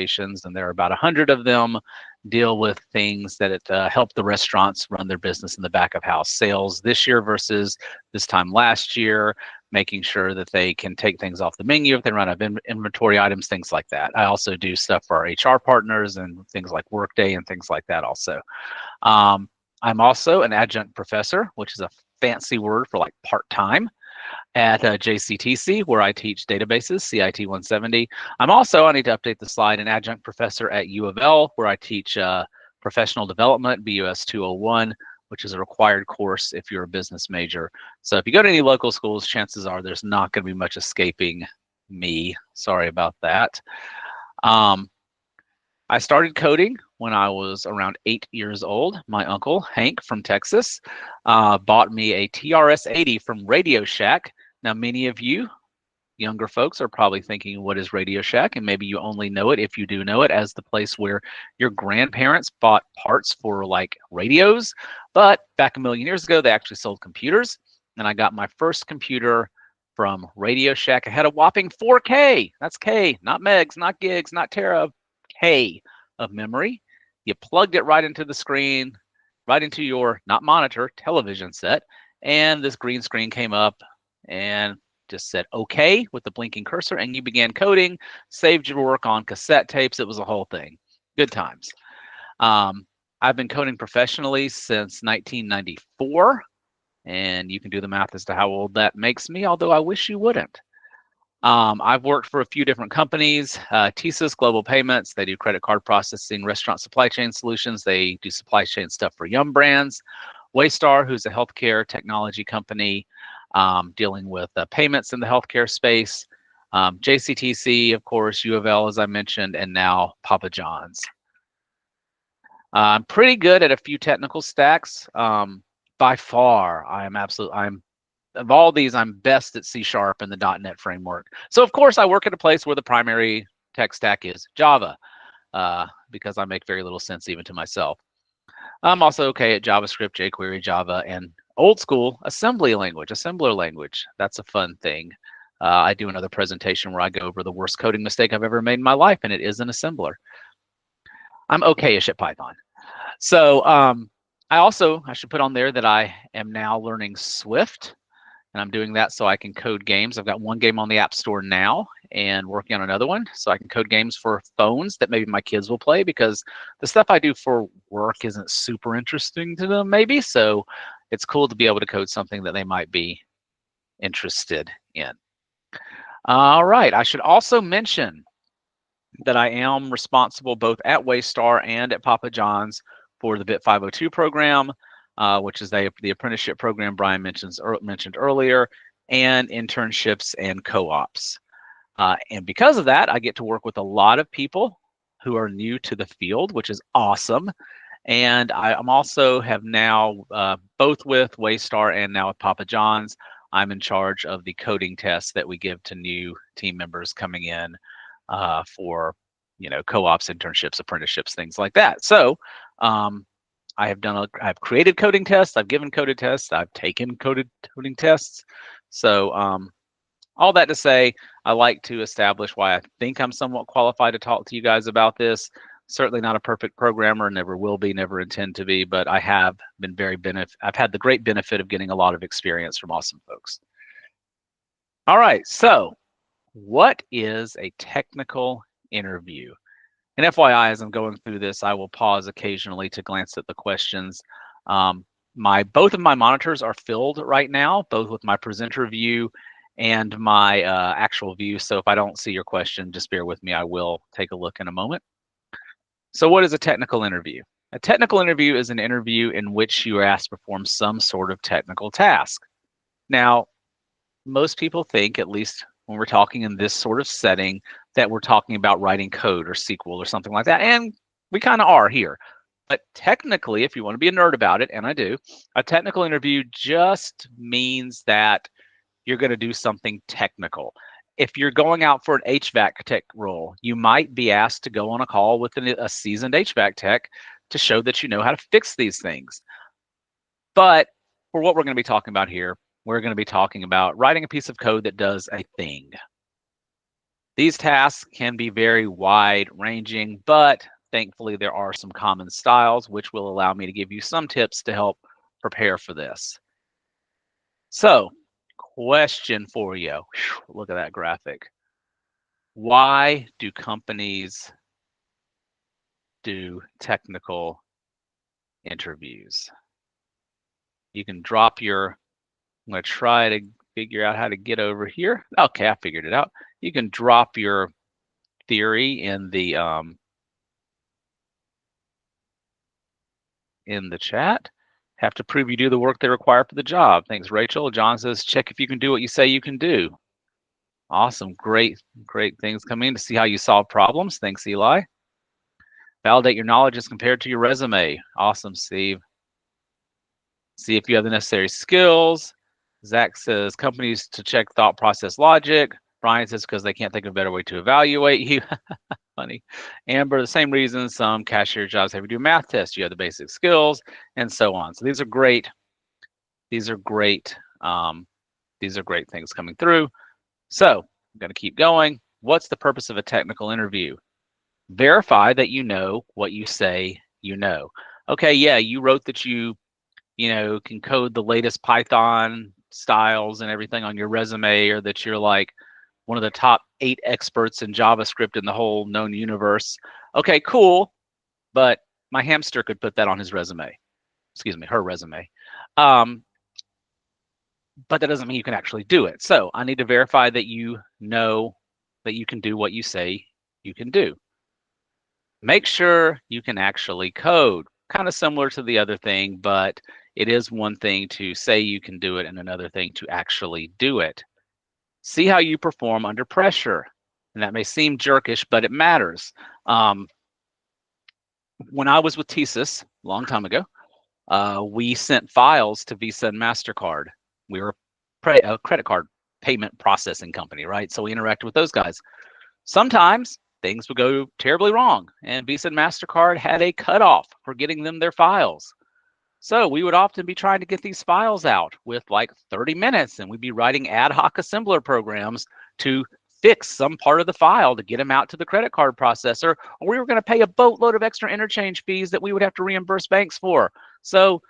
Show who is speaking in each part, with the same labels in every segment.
Speaker 1: and there are about 100 of them, deal with things that help the restaurants run their business in the back of house. Sales this year versus this time last year, making sure that they can take things off the menu if they run out of inventory items, things like that. I also do stuff for our HR partners and things like Workday and things like that also. I'm also an adjunct professor, which is a fancy word for like part-time at JCTC, where I teach databases, CIT 170. I'm also, I need to update the slide, an adjunct professor at U of L, where I teach professional development, BUS 201, which is a required course if you're a business major. So if you go to any local schools, chances are there's not going to be much escaping me. Sorry about that. I started coding when I was around 8 years old. My uncle, Hank from Texas, bought me a TRS-80 from Radio Shack. Now, many of you younger folks are probably thinking, what is Radio Shack? And maybe you only know it, if you do know it, as the place where your grandparents bought parts for like radios. But back a million years ago, they actually sold computers. And I got my first computer from Radio Shack. I had a whopping 4K. That's K, not megs, not gigs, not tera, K of memory. You plugged it right into the screen, right into your, not monitor, television set. And this green screen came up and just said okay with the blinking cursor, and you began coding, saved your work on cassette tapes. It was a whole thing. Good times. I've been coding professionally since 1994, and you can do the math as to how old that makes me, although I wish you wouldn't. I've worked for a few different companies. TSYS Global Payments, they do credit card processing, restaurant supply chain solutions. They do supply chain stuff for Yum Brands. Waystar, who's a healthcare technology company, dealing with payments in the healthcare space. JCTC, of course, U of L, as I mentioned, and now Papa John's. I'm pretty good at a few technical stacks. By far, of all these, I'm best at C# and the .NET framework. So of course I work at a place where the primary tech stack is Java, because I make very little sense even to myself. I'm also okay at JavaScript, jQuery, Java, and old school assembler language. That's a fun thing. I do another presentation where I go over the worst coding mistake I've ever made in my life, and it is an assembler. I'm okay-ish at Python. So I should put on there that I am now learning Swift. And I'm doing that so I can code games. I've got one game on the App Store now and working on another one so I can code games for phones that maybe my kids will play, because the stuff I do for work isn't super interesting to them maybe. So it's cool to be able to code something that they might be interested in. All right, I should also mention that I am responsible both at Waystar and at Papa John's for the Bit 502 program, which is the apprenticeship program Brian mentioned earlier, and internships and co-ops. And because of that, I get to work with a lot of people who are new to the field, which is awesome. And I'm also have now, both with Waystar and now with Papa John's, I'm in charge of the coding tests that we give to new team members coming in for, co-ops, internships, apprenticeships, things like that. So I've created coding tests, I've given coded tests, I've taken coding tests. So all that to say, I like to establish why I think I'm somewhat qualified to talk to you guys about this. Certainly not a perfect programmer, never will be, never intend to be, but I have been I've had the great benefit of getting a lot of experience from awesome folks. All right, so what is a technical interview? And FYI, as I'm going through this, I will pause occasionally to glance at the questions. Both of my monitors are filled right now, both with my presenter view and my actual view. So if I don't see your question, just bear with me. I will take a look in a moment. So what is a technical interview? A technical interview is an interview in which you are asked to perform some sort of technical task. Now, most people think, at least when we're talking in this sort of setting, that we're talking about writing code or SQL or something like that. And we kind of are here. But technically, if you want to be a nerd about it, and I do, a technical interview just means that you're going to do something technical. If you're going out for an HVAC tech role, you might be asked to go on a call with a seasoned HVAC tech to show that you know how to fix these things. But for what we're going to be talking about here, we're going to be talking about writing a piece of code that does a thing. These tasks can be very wide-ranging, but thankfully there are some common styles which will allow me to give you some tips to help prepare for this. So, question for you. Whew, look at that graphic. Why do companies do technical interviews? You can drop your, I'm going to try to figure out how to get over here. Okay, I figured it out. You can drop your theory in the chat. Have to prove you do the work they require for the job. Thanks, Rachel. John says, check if you can do what you say you can do. Awesome. Great things coming in to see how you solve problems. Thanks, Eli. Validate your knowledge as compared to your resume. Awesome, Steve. See if you have the necessary skills. Zach says, companies to check thought process logic. Brian says, because they can't think of a better way to evaluate you. Funny. Amber, the same reason some cashier jobs have you do a math test. You have the basic skills and so on. So these are great. These are great things coming through. So I'm going to keep going. What's the purpose of a technical interview? Verify that you know what you say you know. Okay, yeah, you wrote that you can code the latest Python styles and everything on your resume, or that you're like one of the top 8 experts in JavaScript in the whole known universe. Okay, cool, but my hamster could put that on his resume. Excuse me, her resume. But that doesn't mean you can actually do it. So I need to verify that you know that you can do what you say you can do. Make sure you can actually code. Kind of similar to the other thing, but it is one thing to say you can do it and another thing to actually do it. See how you perform under pressure. And that may seem jerkish, but it matters. When I was with TSYS a long time ago, we sent files to Visa and MasterCard. We were a credit card payment processing company, right? So we interacted with those guys. Sometimes things would go terribly wrong, and Visa and MasterCard had a cutoff for getting them their files. So we would often be trying to get these files out with like 30 minutes, and we'd be writing ad hoc assembler programs to fix some part of the file to get them out to the credit card processor, or we were going to pay a boatload of extra interchange fees that we would have to reimburse banks for. So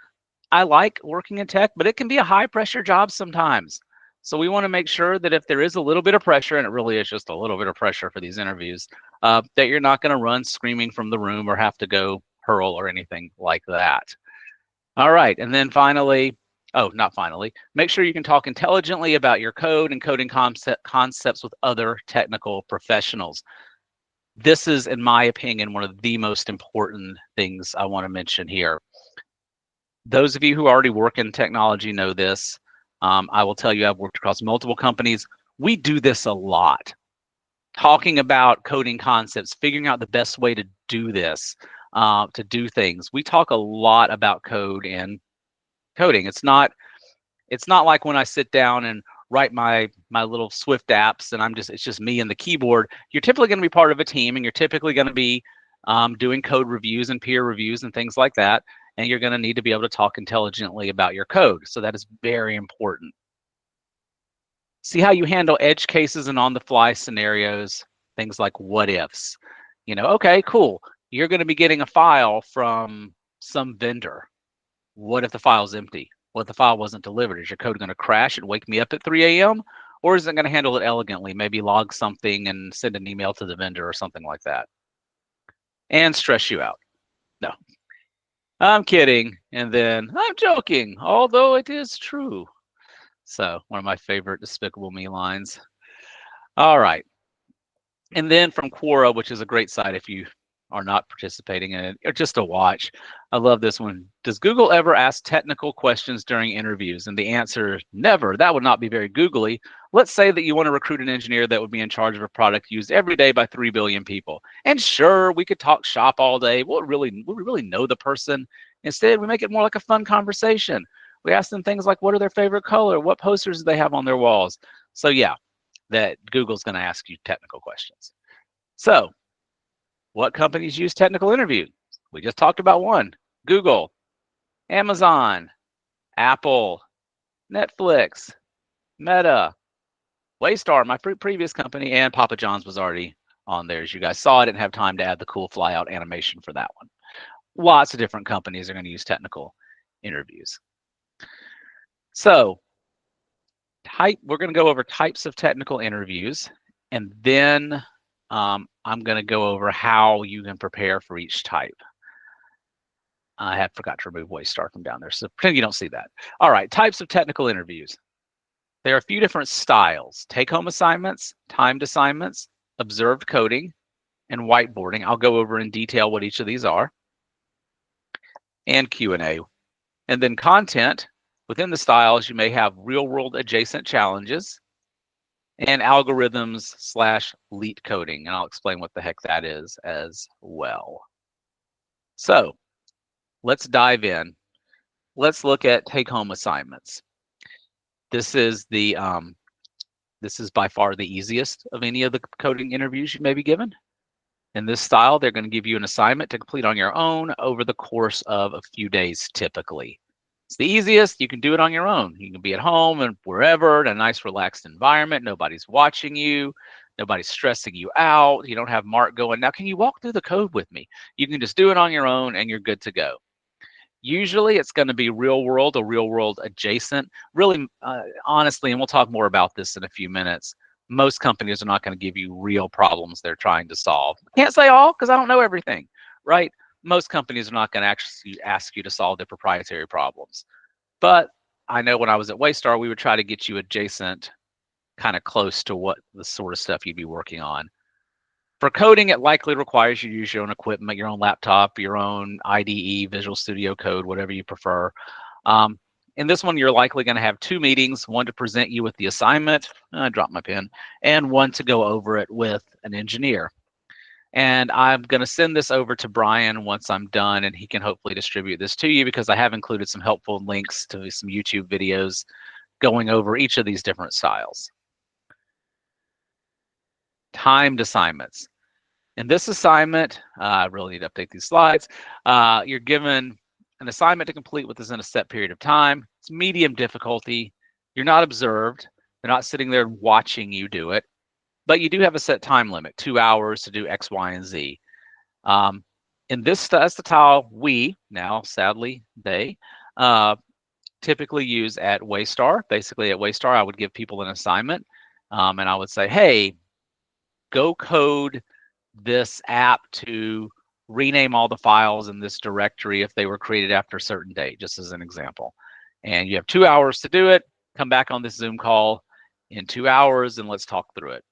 Speaker 1: I like working in tech, but it can be a high pressure job sometimes. So we want to make sure that if there is a little bit of pressure, and it really is just a little bit of pressure for these interviews, that you're not going to run screaming from the room or have to go hurl or anything like that. All right, and then finally, not finally, make sure you can talk intelligently about your code and coding concepts with other technical professionals. This is, in my opinion, one of the most important things I want to mention here. Those of you who already work in technology know this. I will tell you, I've worked across multiple companies. We do this a lot. Talking about coding concepts, figuring out the best way to do this, to do things. We talk a lot about code and coding. It's not like when I sit down and write my little Swift apps and it's just me and the keyboard. You're typically going to be part of a team, and you're typically going to be doing code reviews and peer reviews and things like that. And you're going to need to be able to talk intelligently about your code. So that is very important. See how you handle edge cases and on-the-fly scenarios, things like what ifs. Okay, cool. You're going to be getting a file from some vendor. What if the file's empty? What if the file wasn't delivered? Is your code going to crash and wake me up at 3 a.m.? Or is it going to handle it elegantly? Maybe log something and send an email to the vendor or something like that. And stress you out. No, I'm kidding. And then I'm joking, although it is true. So one of my favorite Despicable Me lines. All right. And then from Quora, which is a great site if you are not participating in it, or just to watch. I love this one. Does Google ever ask technical questions during interviews? And the answer, never. That would not be very googly. Let's say that you want to recruit an engineer that would be in charge of a product used every day by 3 billion people. And sure, we could talk shop all day. Would we really know the person? Instead, we make it more like a fun conversation. We ask them things like, what are their favorite color? What posters do they have on their walls? So yeah, that Google's going to ask you technical questions. So what companies use technical interview? We just talked about one. Google, Amazon, Apple, Netflix, Meta, Waystar, my previous company, and Papa John's was already on there. As you guys saw, I didn't have time to add the cool flyout animation for that one. Lots of different companies are going to use technical interviews. So we're going to go over types of technical interviews, and then I'm going to go over how you can prepare for each type. I had forgot to remove Waystar from down there, so pretend you don't see that. All right, types of technical interviews. There are a few different styles: take-home assignments, timed assignments, observed coding, and whiteboarding. I'll go over in detail what each of these are, and Q&A. And then content. Within the styles, you may have real-world adjacent challenges and algorithms / leet coding, and I'll explain what the heck that is as well. So let's dive in. Let's look at take-home assignments. This is by far the easiest of any of the coding interviews you may be given. In this style, they're going to give you an assignment to complete on your own over the course of a few days, typically. It's the easiest. You can do it on your own. You can be at home and wherever in a nice, relaxed environment. Nobody's watching you. Nobody's stressing you out. You don't have Mark going, now can you walk through the code with me? You can just do it on your own and you're good to go. Usually it's going to be real world or real world adjacent. Really, honestly, and we'll talk more about this in a few minutes, most companies are not going to give you real problems they're trying to solve. Can't say all because I don't know everything, right? Most companies are not going to actually ask you to solve their proprietary problems. But I know when I was at Waystar, we would try to get you adjacent, kind of close to what the sort of stuff you'd be working on. For coding, it likely requires you to use your own equipment, your own laptop, your own IDE, Visual Studio Code, whatever you prefer. In this one, you're likely going to have 2 meetings, one to present you with the assignment, I dropped my pen, and one to go over it with an engineer. And I'm going to send this over to Brian once I'm done, and he can hopefully distribute this to you because I have included some helpful links to some YouTube videos going over each of these different styles. Timed assignments. In this assignment, I really need to update these slides. You're given an assignment to complete within a set period of time. It's medium difficulty. You're not observed. They're not sitting there watching you do it, but you do have a set time limit, 2 hours to do X, Y, and Z. In this style, we, now sadly they, typically use at Waystar. Basically at Waystar, I would give people an assignment and I would say, hey, go code this app to rename all the files in this directory if they were created after a certain date, just as an example. And you have 2 hours to do it. Come back on this Zoom call in 2 hours and let's talk through it.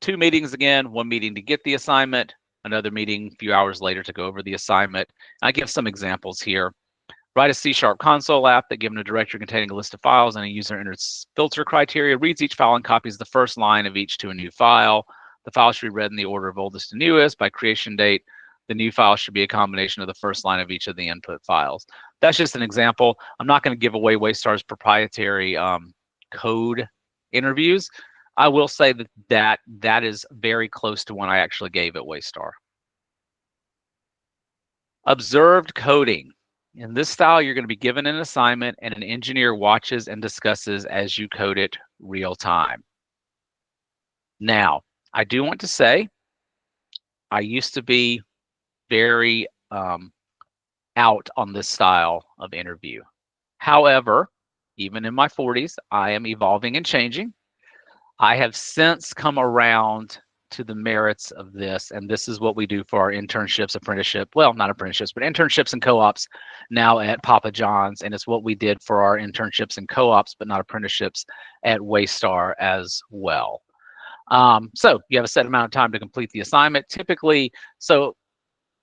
Speaker 1: 2 meetings again, 1 meeting to get the assignment, another meeting a few hours later to go over the assignment. I give some examples here. Write a C# console app that, given a directory containing a list of files and a user enters filter criteria, reads each file and copies the first line of each to a new file. The file should be read in the order of oldest to newest. By creation date, the new file should be a combination of the first line of each of the input files. That's just an example. I'm not going to give away Waystar's proprietary code interviews. I will say that is very close to one I actually gave at Waystar. Observed coding. In this style, you're going to be given an assignment and an engineer watches and discusses as you code it real time. Now, I do want to say, I used to be very out on this style of interview. However, even in my 40s, I am evolving and changing. I have since come around to the merits of this, and this is what we do for our internships, apprenticeship, well, not apprenticeships, but internships and co-ops now at Papa John's, and it's what we did for our internships and co-ops, but not apprenticeships at Waystar as well. So you have a set amount of time to complete the assignment, typically. So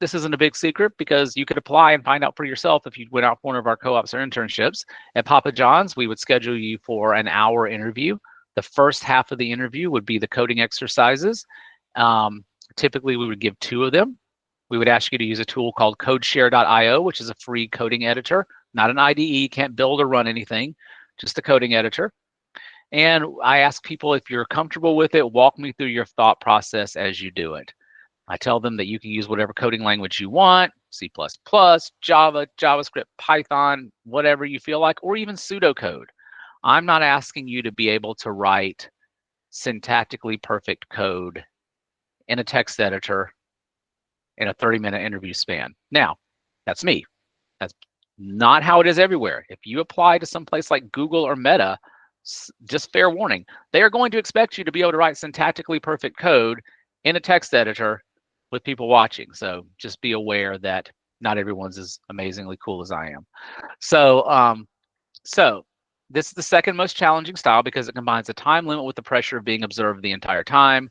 Speaker 1: this isn't a big secret because you could apply and find out for yourself if you went out for one of our co-ops or internships. At Papa John's, we would schedule you for an hour interview. The first half of the interview would be the coding exercises. Typically, we would give 2 of them. We would ask you to use a tool called codeshare.io, which is a free coding editor, not an IDE, can't build or run anything, just a coding editor. And I ask people, if you're comfortable with it, walk me through your thought process as you do it. I tell them that you can use whatever coding language you want, C++, Java, JavaScript, Python, whatever you feel like, or even pseudocode. I'm not asking you to be able to write syntactically perfect code in a text editor in a 30-minute interview span. Now, that's me. That's not how it is everywhere. If you apply to some place like Google or Meta, just fair warning, they are going to expect you to be able to write syntactically perfect code in a text editor with people watching. So just be aware that not everyone's as amazingly cool as I am. So this is the second most challenging style because it combines a time limit with the pressure of being observed the entire time.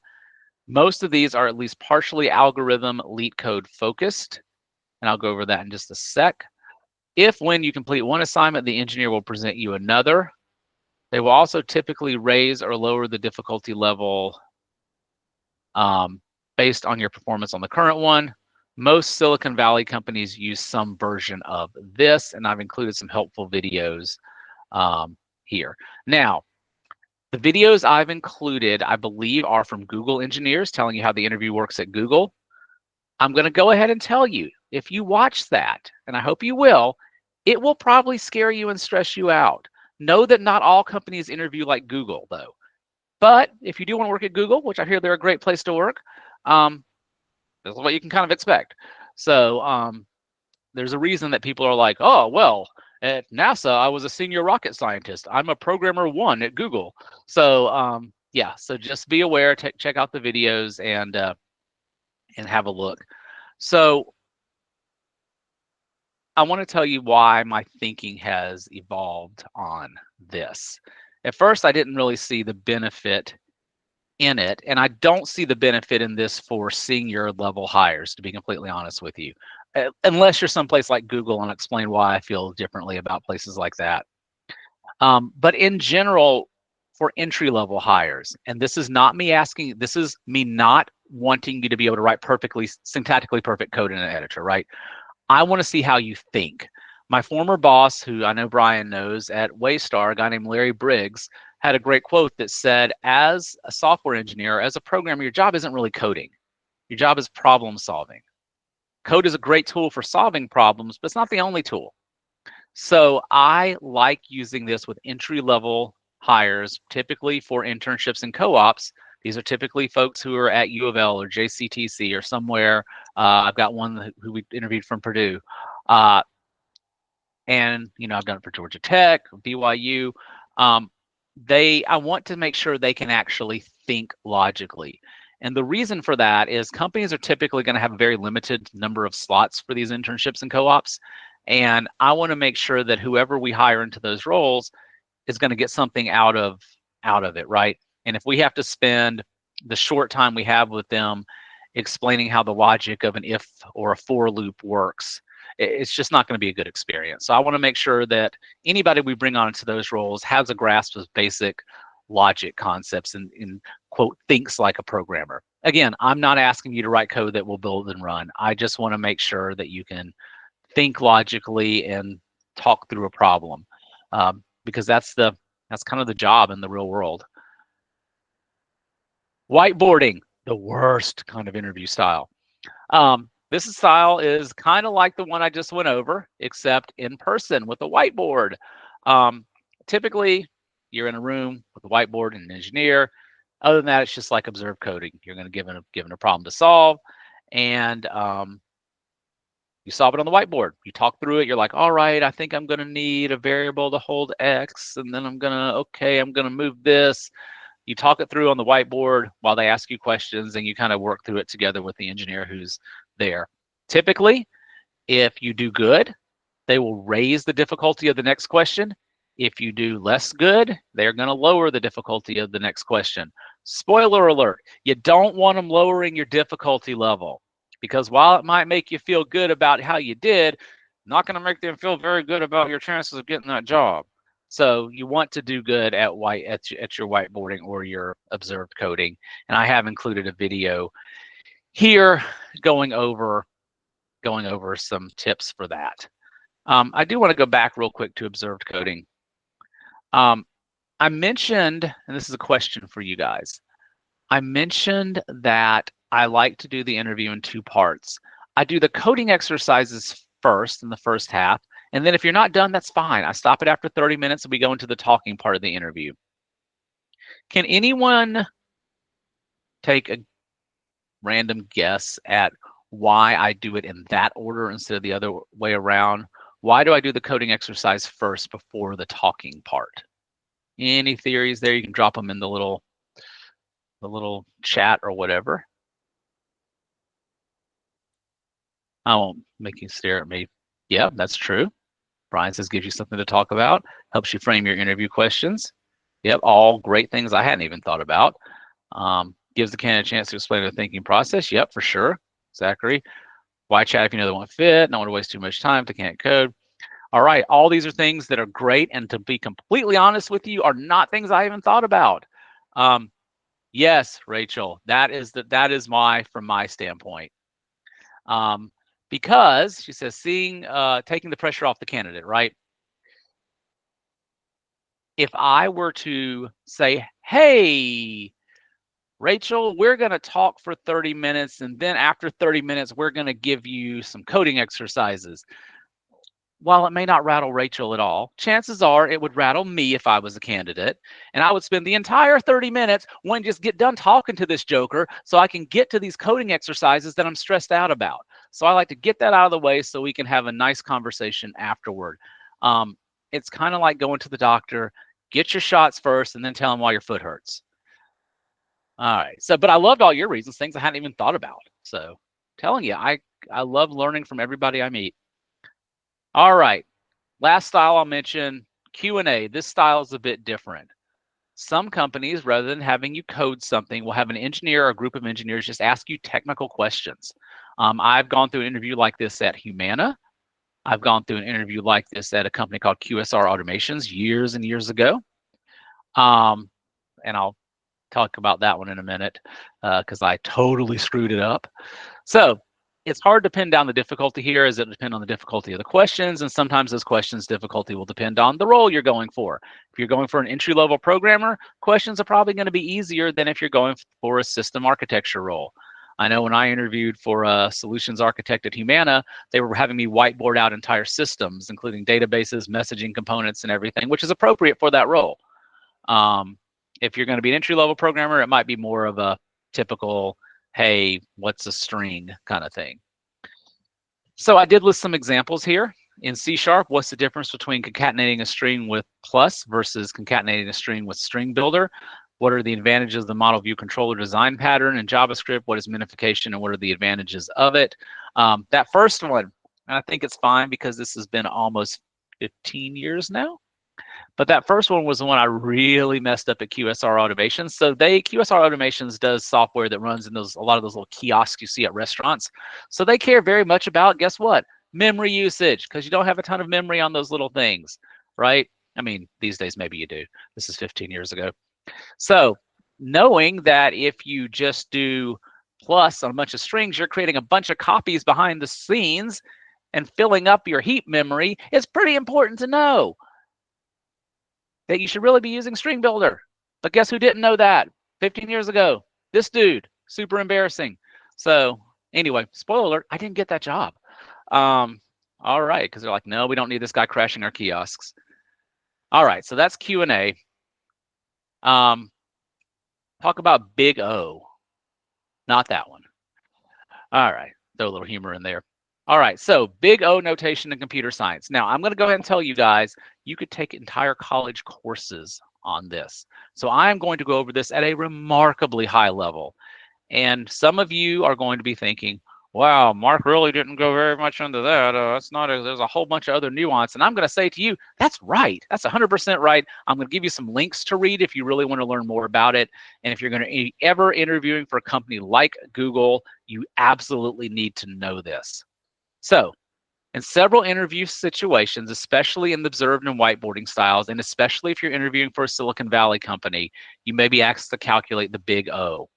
Speaker 1: Most of these are at least partially algorithm leet code focused, and I'll go over that in just a sec. If when you complete one assignment, the engineer will present you another. They will also typically raise or lower the difficulty level based on your performance on the current one. Most Silicon Valley companies use some version of this, and I've included some helpful videos here. Now, the videos I've included, I believe, are from Google engineers telling you how the interview works at Google. I'm going to go ahead and tell you, if you watch that, and I hope you will, it will probably scare you and stress you out. Know that not all companies interview like Google, though. But if you do want to work at Google, which I hear they're a great place to work, this is what you can kind of expect. So there's a reason that people are like, oh, well, at NASA, I was a senior rocket scientist. I'm a programmer 1 at Google. So yeah, so just be aware, check out the videos and have a look. So I want to tell you why my thinking has evolved on this. At first, I didn't really see the benefit in it, and I don't see the benefit in this for senior level hires, to be completely honest with you, unless you're someplace like Google, and I'll explain why I feel differently about places like that. But in general, for entry level hires, and this is not me asking, this is me not wanting you to be able to write perfectly, syntactically perfect code in an editor, right? I want to see how you think. My former boss, who I know Brian knows at Waystar, a guy named Larry Briggs, had a great quote that said, as a software engineer, as a programmer, your job isn't really coding. Your job is problem solving. Code is a great tool for solving problems, but it's not the only tool. So I like using this with entry-level hires, typically for internships and co-ops. These are typically folks who are at U of L or JCTC or somewhere. I've got one who we interviewed from Purdue. And I've done it for Georgia Tech, BYU. I want to make sure they can actually think logically. And the reason for that is companies are typically going to have a very limited number of slots for these internships and co-ops. And I want to make sure that whoever we hire into those roles is going to get something out of it, right? And if we have to spend the short time we have with them explaining how the logic of an if or a for loop works, it's just not going to be a good experience. So I want to make sure that anybody we bring on into those roles has a grasp of basic logic concepts and quote, thinks like a programmer. Again, I'm not asking you to write code that will build and run. I just want to make sure that you can think logically and talk through a problem, because that's kind of the job in the real world. Whiteboarding, the worst kind of interview style. This style is kind of like the one I just went over, except in person with a whiteboard. Typically, you're in a room with a whiteboard and an engineer. Other than that, it's just like observed coding. You're going to given a problem to solve, and you solve it on the whiteboard. You talk through it. You're like, all right, I think I'm going to need a variable to hold X, and then I'm going to move this. You talk it through on the whiteboard while they ask you questions, and you kind of work through it together with the engineer who's there. Typically, if you do good, they will raise the difficulty of the next question. If you do less good, they're going to lower the difficulty of the next question. Spoiler alert, you don't want them lowering your difficulty level, because while it might make you feel good about how you did, not going to make them feel very good about your chances of getting that job. So you want to do good at your whiteboarding or your observed coding. And I have included a video here going over some tips for that. I do want to go back real quick to observed coding. I mentioned, and this is a question for you guys, I mentioned that I like to do the interview in two parts. I do the coding exercises first in the first half, And then if you're not done, that's fine. I stop it after 30 minutes and we go into the talking part of the interview. Can anyone take a random guess at why I do it in that order instead of the other way around? Why do I do the coding exercise first before the talking part? Any theories there? You can drop them in the little chat or whatever. I won't make you stare at me. Yeah, that's true. Brian says gives you something to talk about, helps you frame your interview questions. Yep, all great things I hadn't even thought about. Gives the candidate a chance to explain their thinking process. Yep, for sure. Zachary, why chat if you know they won't fit? Don't want to waste too much time if they can't code. All right, all these are things that are great, and to be completely honest with you, are not things I even thought about. Yes, Rachel, that is from my standpoint. Because she says taking the pressure off the candidate, right? If I were to say, hey, Rachel, we're going to talk for 30 minutes, and then after 30 minutes, we're going to give you some coding exercises. While it may not rattle Rachel at all, chances are it would rattle me if I was a candidate, and I would spend the entire 30 minutes wanting to just get done talking to this joker so I can get to these coding exercises that I'm stressed out about. So I like to get that out of the way so we can have a nice conversation afterward. It's kind of like going to the doctor, get your shots first, and then tell them why your foot hurts. All right. So, but I loved all your reasons, things I hadn't even thought about. So, telling you, I love learning from everybody I meet. All right. Last style I'll mention, Q&A. This style is a bit different. Some companies, rather than having you code something, will have an engineer or a group of engineers just ask you technical questions. I've gone through an interview like this at Humana. I've gone through an interview like this at a company called QSR Automations years and years ago. And I'll talk about that one in a minute because I totally screwed it up. So it's hard to pin down the difficulty here, as it depends on the difficulty of the questions, and sometimes those questions' difficulty will depend on the role you're going for. If you're going for an entry-level programmer, questions are probably going to be easier than if you're going for a system architecture role. I know when I interviewed for a solutions architect at Humana, they were having me whiteboard out entire systems, including databases, messaging components, and everything, which is appropriate for that role. If you're going to be an entry-level programmer, it might be more of a typical, hey, what's a string kind of thing. So I did list some examples here. In C#, what's the difference between concatenating a string with plus versus concatenating a string with string builder? What are the advantages of the model view controller design pattern in JavaScript? What is minification and what are the advantages of it? That first one, I think it's fine because this has been almost 15 years now. But that first one was the one I really messed up at QSR Automations. So QSR Automations does software that runs in a lot of those little kiosks you see at restaurants. So they care very much about, guess what? Memory usage, because you don't have a ton of memory on those little things, right? I mean, these days maybe you do. This is 15 years ago. So knowing that if you just do plus on a bunch of strings, you're creating a bunch of copies behind the scenes and filling up your heap memory is pretty important to know. That you should really be using string builder. But guess who didn't know that 15 years ago? This dude. Super embarrassing. So anyway, spoiler alert, I didn't get that job. All right, because they're like, no, we don't need this guy crashing our kiosks. All right, so that's Q&A. Talk about Big O. Not that one. All right, throw a little humor in there. All right, so Big O notation in computer science. Now, I'm going to go ahead and tell you guys, you could take entire college courses on this. So I'm going to go over this at a remarkably high level. And some of you are going to be thinking, wow, Mark really didn't go very much into that. There's a whole bunch of other nuance. And I'm going to say to you, that's right. That's 100% right. I'm going to give you some links to read if you really want to learn more about it. And if you're going to be ever interviewing for a company like Google, you absolutely need to know this. So in several interview situations, especially in the observed and whiteboarding styles, and especially if you're interviewing for a Silicon Valley company, you may be asked to calculate the Big O.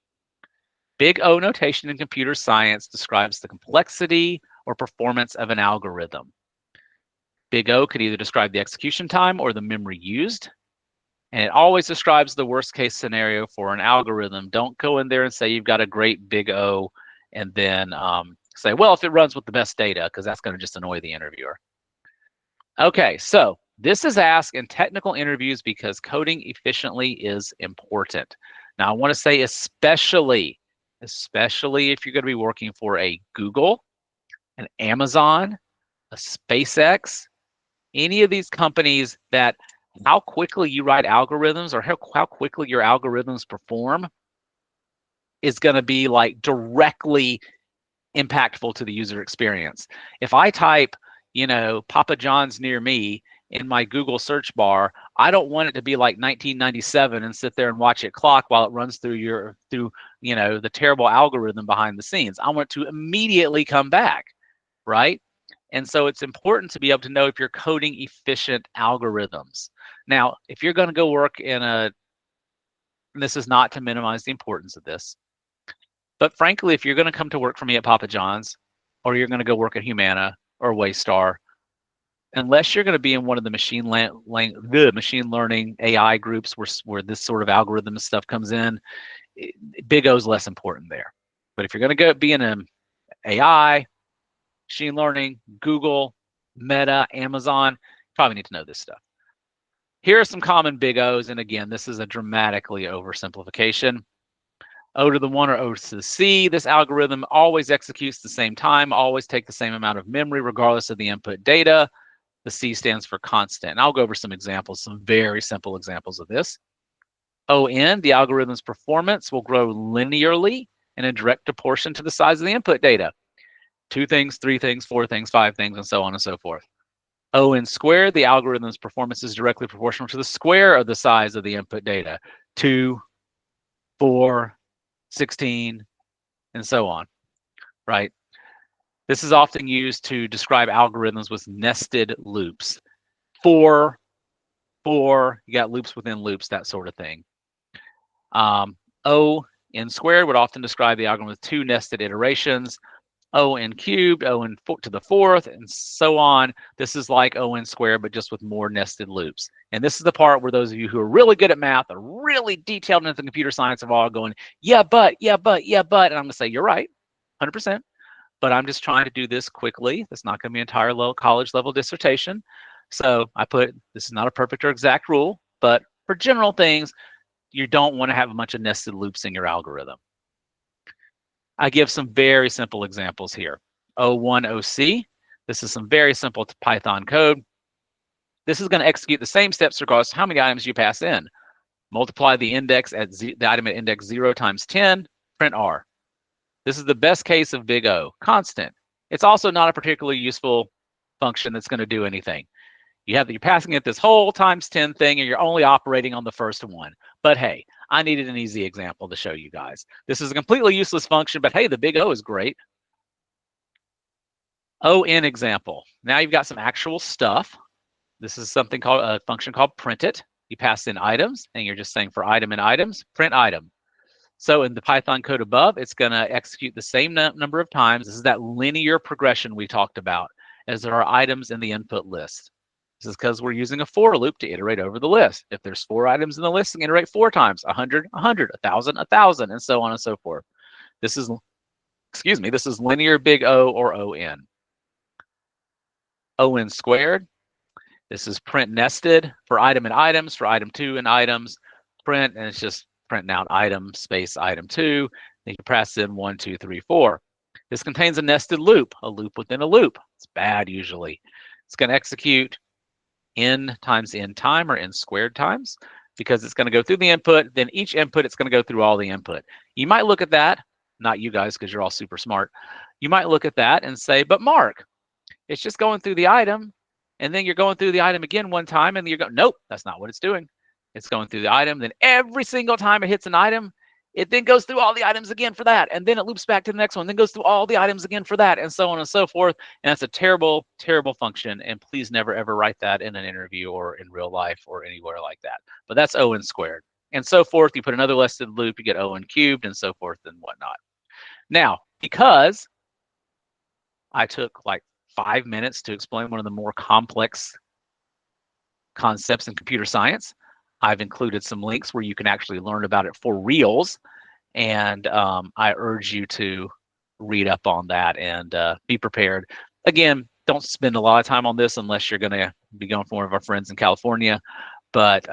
Speaker 1: Big O notation in computer science describes the complexity or performance of an algorithm. Big O could either describe the execution time or the memory used. And it always describes the worst case scenario for an algorithm. Don't go in there and say you've got a great Big O and then say, well, if it runs with the best data, because that's going to just annoy the interviewer. Okay, so this is asked in technical interviews because coding efficiently is important. Now, I want to say especially if you're going to be working for a Google, an Amazon, a SpaceX, any of these companies, that how quickly you write algorithms or how quickly your algorithms perform is going to be like directly impactful to the user experience. If I type, Papa John's near me in my Google search bar, I don't want it to be like 1997 and sit there and watch it clock while it runs through the terrible algorithm behind the scenes. I want it to immediately come back, right? And so it's important to be able to know if you're coding efficient algorithms. Now, if you're going to go work and this is not to minimize the importance of this, but frankly, if you're going to come to work for me at Papa John's, or you're going to go work at Humana or Waystar, unless you're going to be in one of the machine learning AI groups where this sort of algorithm stuff comes in, Big O's less important there. But if you're going to go be in an AI, machine learning, Google, Meta, Amazon, you probably need to know this stuff. Here are some common Big O's, and again, this is a dramatically oversimplification. O to the 1 or O to the C, this algorithm always executes the same time, always take the same amount of memory regardless of the input data. The C stands for constant. And I'll go over some examples, some very simple examples of this. ON, the algorithm's performance will grow linearly in a direct proportion to the size of the input data. 2 things, 3 things, 4 things, 5 things, and so on and so forth. ON squared, the algorithm's performance is directly proportional to the square of the size of the input data. 2, 4, 16, and so on, right? This is often used to describe algorithms with nested loops. You got loops within loops, that sort of thing. O n squared would often describe the algorithm with 2 nested iterations. O n cubed, O n to the 4th, and so on. This is like O n squared, but just with more nested loops. And this is the part where those of you who are really good at math, are really detailed into computer science, are all going, yeah, but. And I'm going to say, you're right, 100%. But I'm just trying to do this quickly. That's not going to be an entire college level dissertation. So I put, this is not a perfect or exact rule, but for general things, you don't want to have a bunch of nested loops in your algorithm. I give some very simple examples here. O1 OC, this is some very simple Python code. This is going to execute the same steps regardless of how many items you pass in. Multiply the index at the item at index 0 times 10, print R. This is the best case of Big O, constant. It's also not a particularly useful function that's going to do anything. You're passing it this whole times 10 thing, and you're only operating on the first one. But hey, I needed an easy example to show you guys. This is a completely useless function, but hey, the Big O is great. ON example. Now you've got some actual stuff. This is something called a function called print it. You pass in items, and you're just saying for item and items, print item. So in the Python code above, it's going to execute the same number of times. This is that linear progression we talked about, as there are items in the input list. This is because we're using a for loop to iterate over the list. If there's 4 items in the list, you can iterate 4 times, 100, 100, 1,000, 1,000, and so on and so forth. This is linear Big O or ON. ON squared. This is print nested for item and items, for item 2 and items. Print, and it's just printing out item space item 2. Then you press in 1, 2, 3, 4. This contains a nested loop, a loop within a loop. It's bad usually. It's going to execute n times n time, or n squared times, because it's going to go through the input. Then each input, it's going to go through all the input. You might look at that, not you guys because you're all super smart. You might look at that and say, but Mark, it's just going through the item, and then you're going through the item again one time, and you're going, nope, that's not what it's doing. It's going through the item, then every single time it hits an item, it then goes through all the items again for that, and then it loops back to the next one, then goes through all the items again for that, and so on and so forth. And that's a terrible, terrible function, and please never ever write that in an interview or in real life or anywhere like that. But that's ON squared. And so forth. You put another nested loop, you get ON cubed, and so forth and whatnot. Now, because I took like 5 minutes to explain one of the more complex concepts in computer science, I've included some links where you can actually learn about it for reals, and I urge you to read up on that and be prepared. Again, don't spend a lot of time on this unless you're going to be going for one of our friends in California, but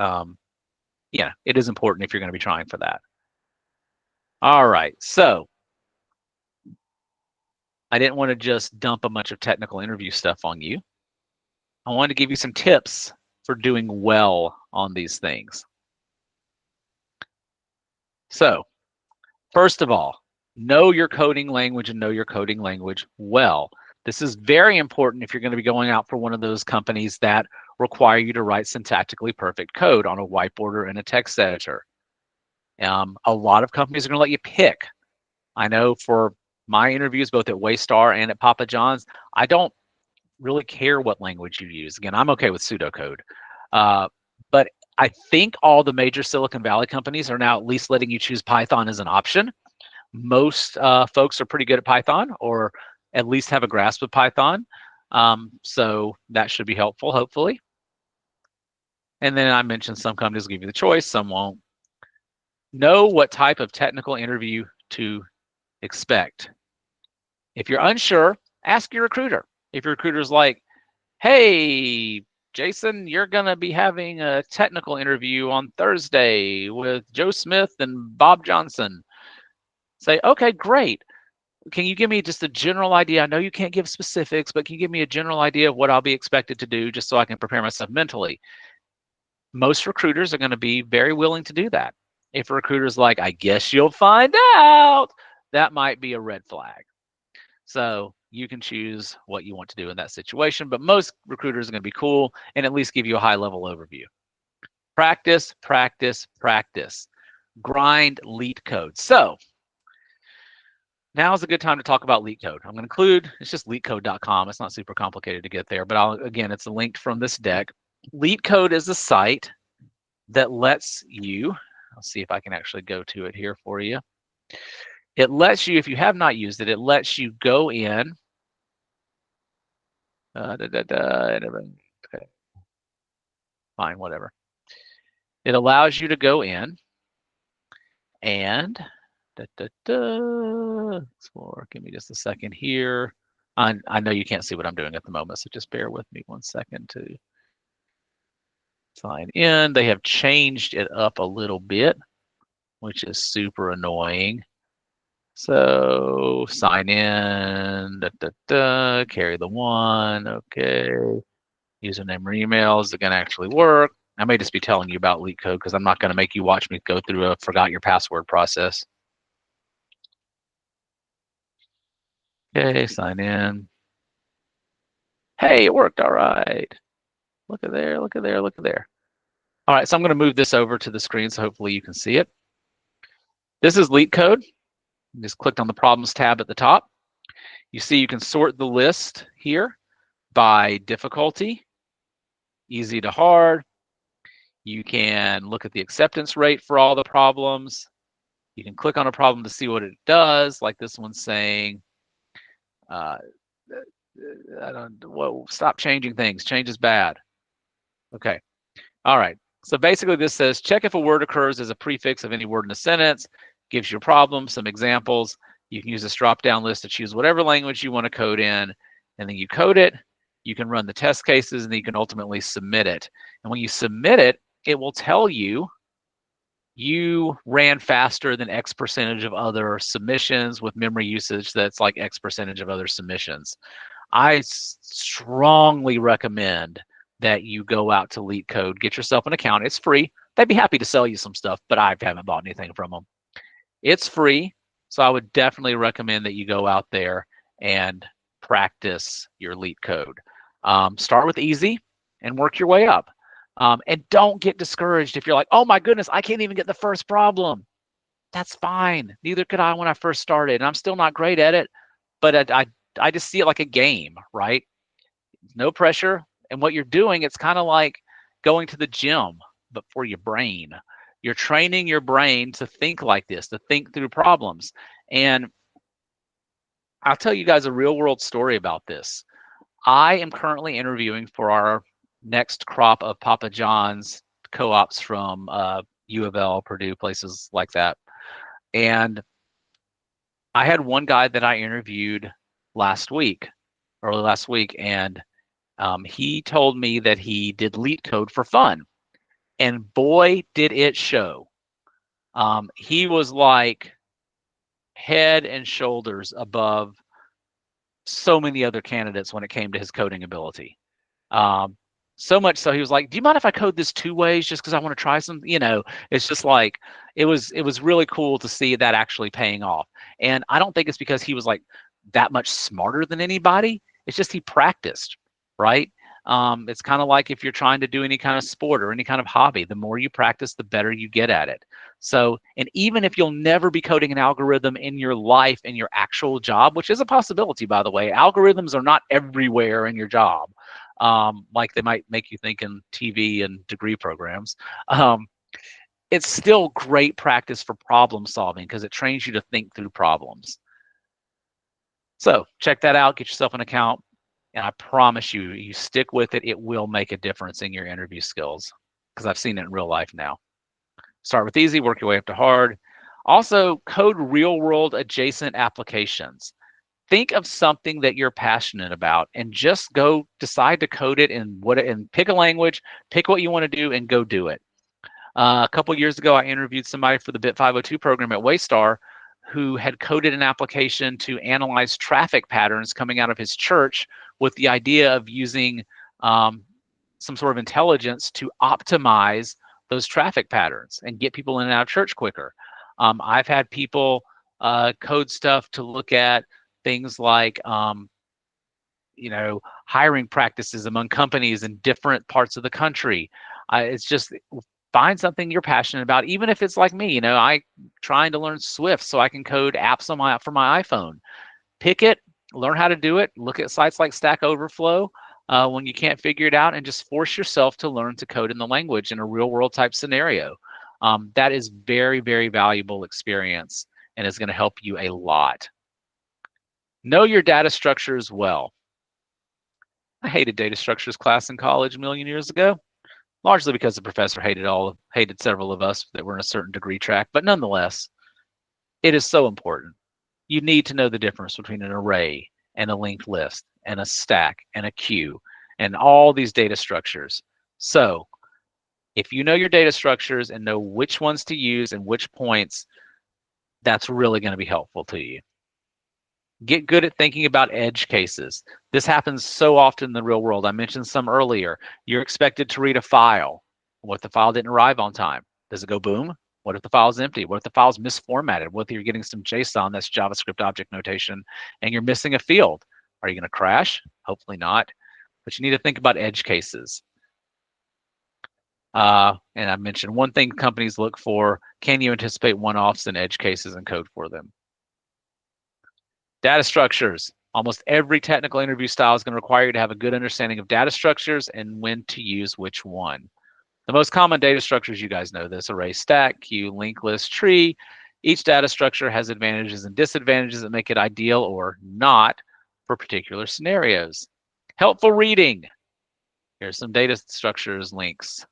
Speaker 1: yeah, it is important if you're going to be trying for that. All right, so I didn't want to just dump a bunch of technical interview stuff on you. I wanted to give you some tips for doing well on these things. So, first of all, know your coding language and know your coding language well. This is very important if you're going to be going out for one of those companies that require you to write syntactically perfect code on a whiteboard or in a text editor. A lot of companies are going to let you pick. I know for my interviews, both at Waystar and at Papa John's, I don't really care what language you use. Again, I'm okay with pseudocode. But I think all the major Silicon Valley companies are now at least letting you choose Python as an option. Most folks are pretty good at Python, or at least have a grasp of Python. So that should be helpful, hopefully. And then I mentioned some companies will give you the choice, some won't. Know what type of technical interview to expect. If you're unsure, ask your recruiter. If your recruiter's like, hey, Jason, you're going to be having a technical interview on Thursday with Joe Smith and Bob Johnson. Say, okay, great. Can you give me just a general idea? I know you can't give specifics, but can you give me a general idea of what I'll be expected to do just so I can prepare myself mentally? Most recruiters are going to be very willing to do that. If a recruiter's like, I guess you'll find out, that might be a red flag. So you can choose what you want to do in that situation, but most recruiters are going to be cool and at least give you a high-level overview. Practice, practice, practice. Grind LeetCode. So now is a good time to talk about LeetCode. I'm going to include, it's just leetcode.com. It's not super complicated to get there, but again, it's linked from this deck. LeetCode is a site that lets you, I'll see if I can actually go to it here for you. It lets you, if you have not used it, it lets you go in. Okay. Fine, whatever. It allows you to go in and explore. Give me just a second here. I know you can't see what I'm doing at the moment, so just bear with me 1 second to sign in. They have changed it up a little bit, which is super annoying. So sign in, carry the one, okay. Username or email, is it going to actually work? I may just be telling you about LeetCode because I'm not going to make you watch me go through a forgot your password process. Okay, sign in. Hey, it worked, all right. Look at there, look at there, look at there. All right, so I'm going to move this over to the screen so hopefully you can see it. This is LeetCode. Just clicked on the Problems tab at the top. You see you can sort the list here by difficulty, easy to hard. You can look at the acceptance rate for all the problems. You can click on a problem to see what it does, like this one's saying, stop changing things. Change is bad. Okay. All right. So basically this says, check if a word occurs as a prefix of any word in a sentence, gives you a problem, some examples. You can use this drop-down list to choose whatever language you want to code in, and then you code it. You can run the test cases, and then you can ultimately submit it. And when you submit it, it will tell you you ran faster than X percentage of other submissions with memory usage that's like X percentage of other submissions. I strongly recommend that you go out to LeetCode, get yourself an account. It's free. They'd be happy to sell you some stuff, but I haven't bought anything from them. It's free, so I would definitely recommend that you go out there and practice your LeetCode. Start with easy and work your way up. And don't get discouraged if you're like, oh my goodness, I can't even get the first problem. That's fine. Neither could I when I first started. And I'm still not great at it, but I just see it like a game, right? No pressure. And what you're doing, it's kind of like going to the gym, but for your brain. You're training your brain to think like this, to think through problems. And I'll tell you guys a real world story about this. I am currently interviewing for our next crop of Papa John's co-ops from U of L, Purdue, places like that. And I had one guy that I interviewed early last week, and He told me that he did leet code for fun, and boy, did it show. He was like head and shoulders above so many other candidates when it came to his coding ability. Um, so much so he was like, "Do you mind if I code this 2 ways just because I want to try some?" It's just like it was really cool to see that actually paying off. And I don't think it's because he was like that much smarter than anybody. It's just he practiced, right? It's kind of like if you're trying to do any kind of sport or any kind of hobby, the more you practice, the better you get at it. So, and even if you'll never be coding an algorithm in your life, in your actual job, which is a possibility, by the way, algorithms are not everywhere in your job, like they might make you think in TV and degree programs. Um, it's still great practice for problem solving because it trains you to think through problems. So check that out, get yourself an account, and I promise you, you stick with it, it will make a difference in your interview skills because I've seen it in real life now. Start with easy, work your way up to hard. Also, code real world adjacent applications. Think of something that you're passionate about and just go decide to code it and pick a language, pick what you want to do and go do it. A couple years ago, I interviewed somebody for the Bit 502 program at Waystar who had coded an application to analyze traffic patterns coming out of his church with the idea of using some sort of intelligence to optimize those traffic patterns and get people in and out of church quicker. I've had people code stuff to look at things like hiring practices among companies in different parts of the country. It's just find something you're passionate about, even if it's like me. I trying to learn Swift so I can code apps for my iPhone. Pick it, learn how to do it. Look at sites like Stack Overflow when you can't figure it out, and just force yourself to learn to code in the language in a real world type scenario. That is very, very valuable experience and is going to help you a lot. Know your data structures well. I hated data structures class in college a million years ago, largely because the professor hated several of us that were in a certain degree track, but nonetheless, it is so important. You need to know the difference between an array and a linked list and a stack and a queue and all these data structures. So if you know your data structures and know which ones to use and which points, that's really going to be helpful to you. Get good at thinking about edge cases. This happens so often in the real world. I mentioned some earlier. You're expected to read a file. What if the file didn't arrive on time? Does it go boom? What if the file's empty? What if the file's misformatted? What if you're getting some JSON, that's JavaScript object notation, and you're missing a field? Are you going to crash? Hopefully not. But you need to think about edge cases. And I mentioned one thing companies look for: can you anticipate one-offs and edge cases and code for them? Data structures. Almost every technical interview style is going to require you to have a good understanding of data structures and when to use which one. The most common data structures, you guys know this: array, stack, queue, linked list, tree. Each data structure has advantages and disadvantages that make it ideal or not for particular scenarios. Helpful reading. Here's some data structures links.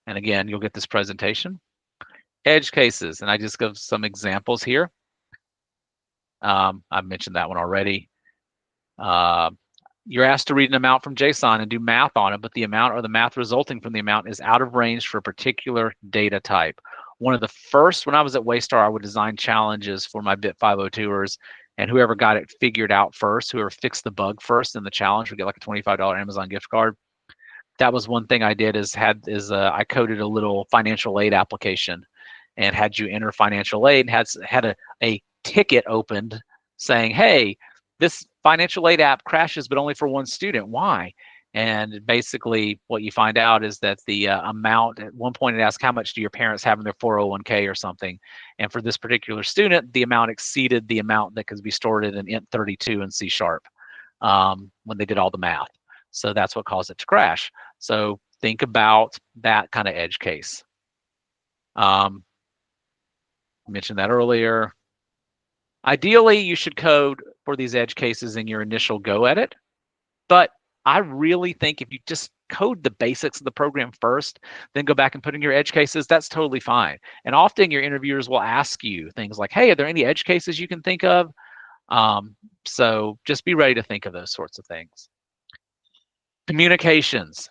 Speaker 1: And again, you'll get this presentation. Edge cases, and I just give some examples here. I've mentioned that one already. You're asked to read an amount from JSON and do math on it, but the amount or the math resulting from the amount is out of range for a particular data type. One of the first, when I was at Waystar, I would design challenges for my Bit 502ers, and whoever got it figured out first, whoever fixed the bug first in the challenge would get like a $25 Amazon gift card. That was one thing I did I coded a little financial aid application and had you enter financial aid and had a ticket opened saying, hey, this financial aid app crashes, but only for one student. Why? And basically what you find out is that the amount, at one point it asks, how much do your parents have in their 401k or something? And for this particular student, the amount exceeded the amount that could be stored in an int32 in C# when they did all the math. So that's what caused it to crash. So think about that kind of edge case. I mentioned that earlier. Ideally, you should code for these edge cases in your initial go at it. But I really think if you just code the basics of the program first, then go back and put in your edge cases, that's totally fine. And often your interviewers will ask you things like, hey, are there any edge cases you can think of? So just be ready to think of those sorts of things. Communications.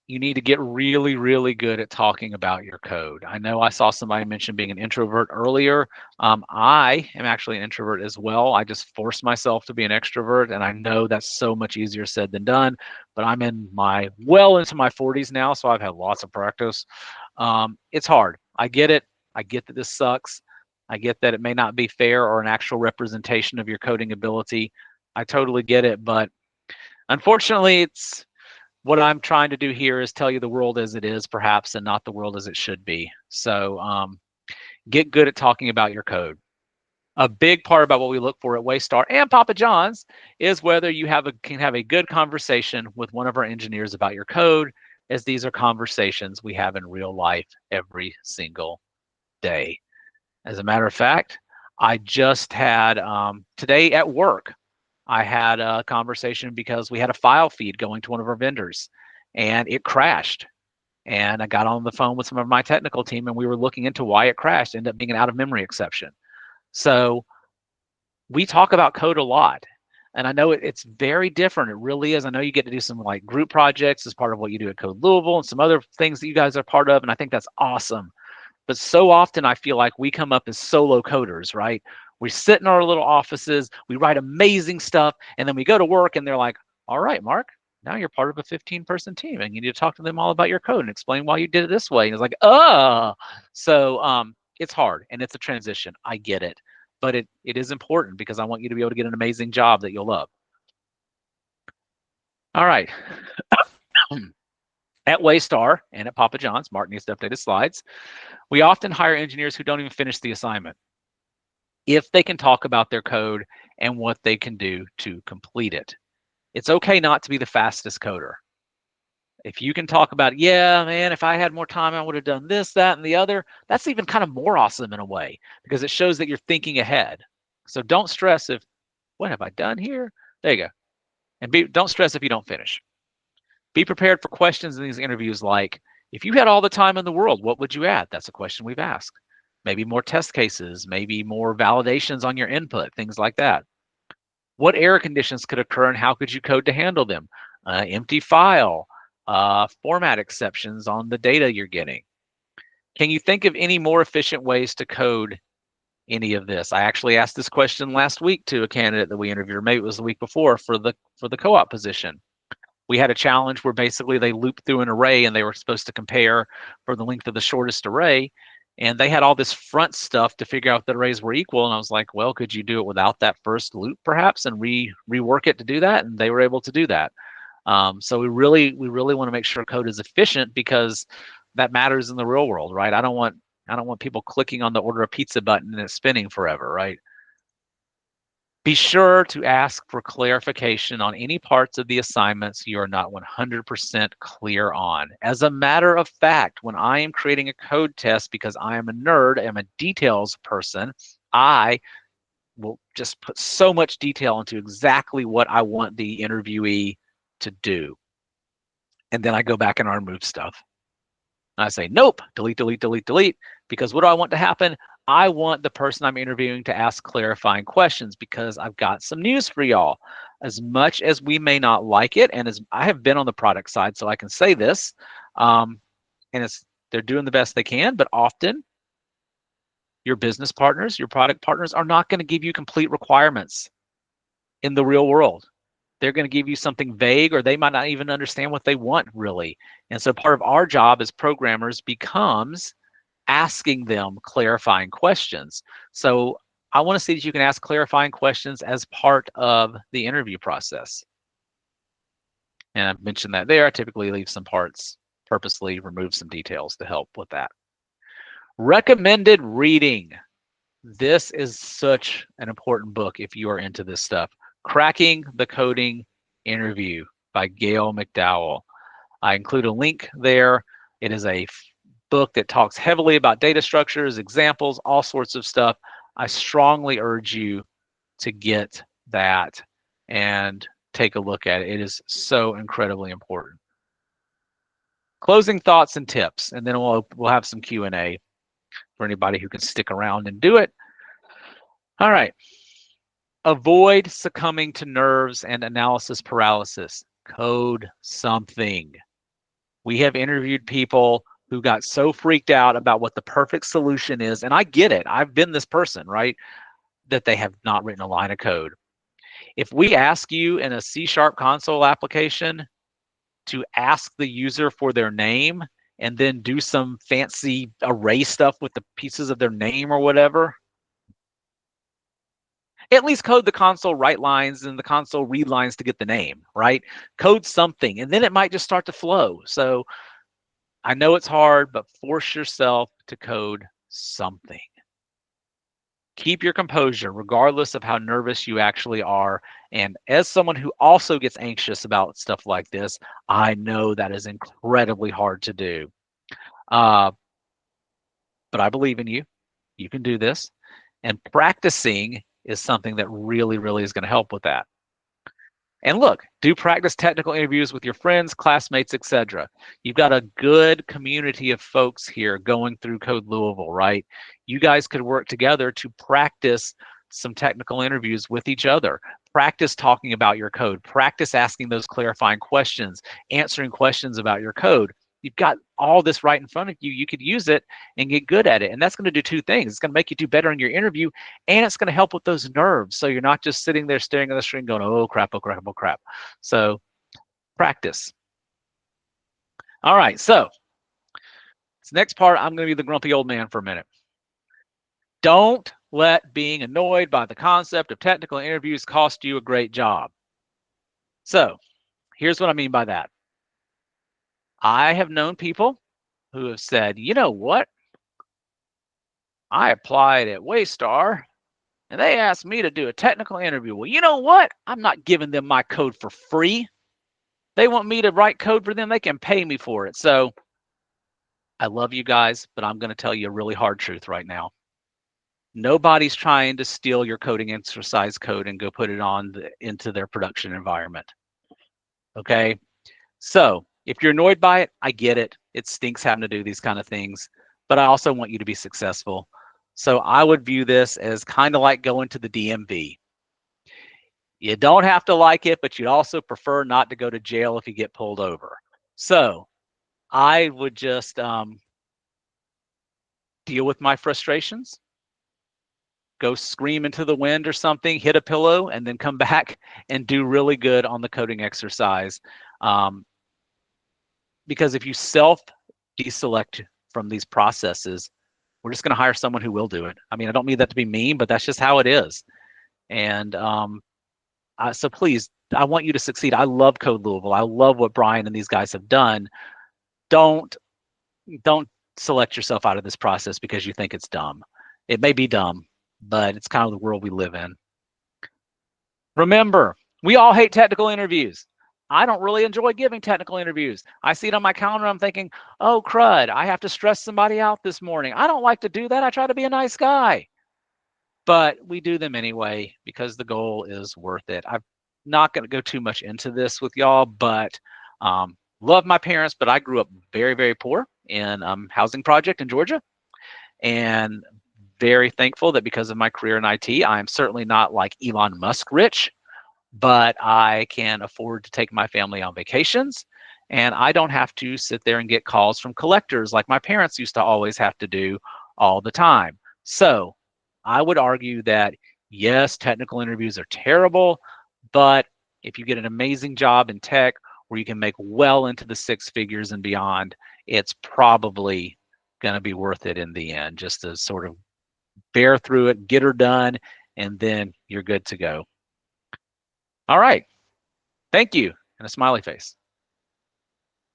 Speaker 1: You need to get really, really good at talking about your code. I know I saw somebody mention being an introvert earlier. I am actually an introvert as well. I just force myself to be an extrovert, and I know that's so much easier said than done. But I'm well into my 40s now, so I've had lots of practice. It's hard. I get it. I get that this sucks. I get that it may not be fair or an actual representation of your coding ability. I totally get it, but unfortunately, it's what I'm trying to do here is tell you the world as it is, perhaps, and not the world as it should be. So get good at talking about your code. A big part about what we look for at Waystar and Papa John's is whether you can have a good conversation with one of our engineers about your code, as these are conversations we have in real life every single day. As a matter of fact, I just had today at work, I had a conversation because we had a file feed going to one of our vendors and it crashed. And I got on the phone with some of my technical team and we were looking into why it crashed. It ended up being an out of memory exception. So we talk about code a lot. And I know it's very different. It really is. I know you get to do some like group projects as part of what you do at Code Louisville and some other things that you guys are part of. And I think that's awesome. But so often I feel like we come up as solo coders, right? We sit in our little offices, we write amazing stuff, and then we go to work and they're like, all right, Mark, now you're part of a 15-person team and you need to talk to them all about your code and explain why you did it this way. And it's like, oh, so it's hard and it's a transition. I get it, but it is important because I want you to be able to get an amazing job that you'll love. All right. At Waystar and at Papa John's, Mark needs to update his slides. We often hire engineers who don't even finish the assignment if they can talk about their code and what they can do to complete it. It's okay not to be the fastest coder. If you can talk about, yeah, man, if I had more time, I would have done this, that, and the other, that's even kind of more awesome in a way because it shows that you're thinking ahead. So don't stress if, what have I done here? There you go. And don't stress if you don't finish. Be prepared for questions in these interviews like, if you had all the time in the world, what would you add? That's a question we've asked. Maybe more test cases, maybe more validations on your input, things like that. What error conditions could occur and how could you code to handle them? Empty file, format exceptions on the data you're getting. Can you think of any more efficient ways to code any of this? I actually asked this question last week to a candidate that we interviewed, or maybe it was the week before for the co-op position. We had a challenge where basically they looped through an array and they were supposed to compare for the length of the shortest array. And they had all this front stuff to figure out that arrays were equal. And I was like, well, could you do it without that first loop perhaps and rework it to do that? And they were able to do that. So we really want to make sure code is efficient because that matters in the real world, right? I don't want people clicking on the order a pizza button and it's spinning forever, right? Be sure to ask for clarification on any parts of the assignments you are not 100% clear on. As a matter of fact, when I am creating a code test, because I am a nerd, I'm a details person, I will just put so much detail into exactly what I want the interviewee to do. And then I go back and I remove stuff. And I say, nope, delete, delete, delete, delete, because what do I want to happen? I want the person I'm interviewing to ask clarifying questions because I've got some news for y'all. As much as we may not like it, and as I have been on the product side, so I can say this, and they're doing the best they can, but often your business partners, your product partners are not going to give you complete requirements in the real world. They're going to give you something vague, or they might not even understand what they want really. And so part of our job as programmers becomes asking them clarifying questions. So I want to see that you can ask clarifying questions as part of the interview process. And I've mentioned that there. I typically leave some parts, purposely remove some details to help with that. Recommended reading. This is such an important book if you are into this stuff. Cracking the Coding Interview by Gail McDowell. I include a link there. It is a book that talks heavily about data structures, examples, all sorts of stuff. I strongly urge you to get that and take a look at it. It is so incredibly important. Closing thoughts and tips, and then we'll have some Q&A for anybody who can stick around and do it. All right. Avoid succumbing to nerves and analysis paralysis. Code something. We have interviewed people who got so freaked out about what the perfect solution is, and I get it. I've been this person, right? That they have not written a line of code. If we ask you in a C# console application to ask the user for their name and then do some fancy array stuff with the pieces of their name or whatever, at least code the console write lines and the console read lines to get the name, right? Code something, and then it might just start to flow. So I know it's hard, but force yourself to code something. Keep your composure, regardless of how nervous you actually are. And as someone who also gets anxious about stuff like this, I know that is incredibly hard to do. But I believe in you. You can do this. And practicing is something that really, really is going to help with that. And look, do practice technical interviews with your friends, classmates, etc. You've got a good community of folks here going through Code Louisville, right? You guys could work together to practice some technical interviews with each other. Practice talking about your code. Practice asking those clarifying questions, answering questions about your code. You've got all this right in front of you. You could use it and get good at it. And that's going to do two things. It's going to make you do better in your interview, and it's going to help with those nerves. So you're not just sitting there staring at the screen going, oh, crap, oh, crap, oh, crap. So practice. All right. So this next part, I'm going to be the grumpy old man for a minute. Don't let being annoyed by the concept of technical interviews cost you a great job. So here's what I mean by that. I have known people who have said, you know what? I applied at Waystar and they asked me to do a technical interview. Well, you know what? I'm not giving them my code for free. They want me to write code for them. They can pay me for it. So I love you guys, but I'm going to tell you a really hard truth right now. Nobody's trying to steal your coding exercise code and go put it on into their production environment. Okay? So if you're annoyed by it, I get it. It stinks having to do these kind of things, but I also want you to be successful. So I would view this as kind of like going to the DMV. You don't have to like it, but you'd also prefer not to go to jail if you get pulled over. So I would just deal with my frustrations, go scream into the wind or something, hit a pillow, and then come back and do really good on the coding exercise. Because if you self-deselect from these processes, we're just going to hire someone who will do it. I mean, I don't mean that to be mean, but that's just how it is. And so please, I want you to succeed. I love Code Louisville. I love what Brian and these guys have done. Don't select yourself out of this process because you think it's dumb. It may be dumb, but it's kind of the world we live in. Remember, we all hate technical interviews. I don't really enjoy giving technical interviews. I see it on my calendar. I'm thinking, oh, crud, I have to stress somebody out this morning. I don't like to do that. I try to be a nice guy. But we do them anyway because the goal is worth it. I'm not going to go too much into this with y'all, but love my parents, but I grew up very, very poor in housing project in Georgia, and very thankful that because of my career in IT, I'm certainly not like Elon Musk rich, but I can afford to take my family on vacations, and I don't have to sit there and get calls from collectors like my parents used to always have to do all the time. So I would argue that, yes, technical interviews are terrible, but if you get an amazing job in tech where you can make well into the six figures and beyond, it's probably going to be worth it in the end, just to sort of bear through it, get her done, and then you're good to go. All right. Thank you. And a smiley face.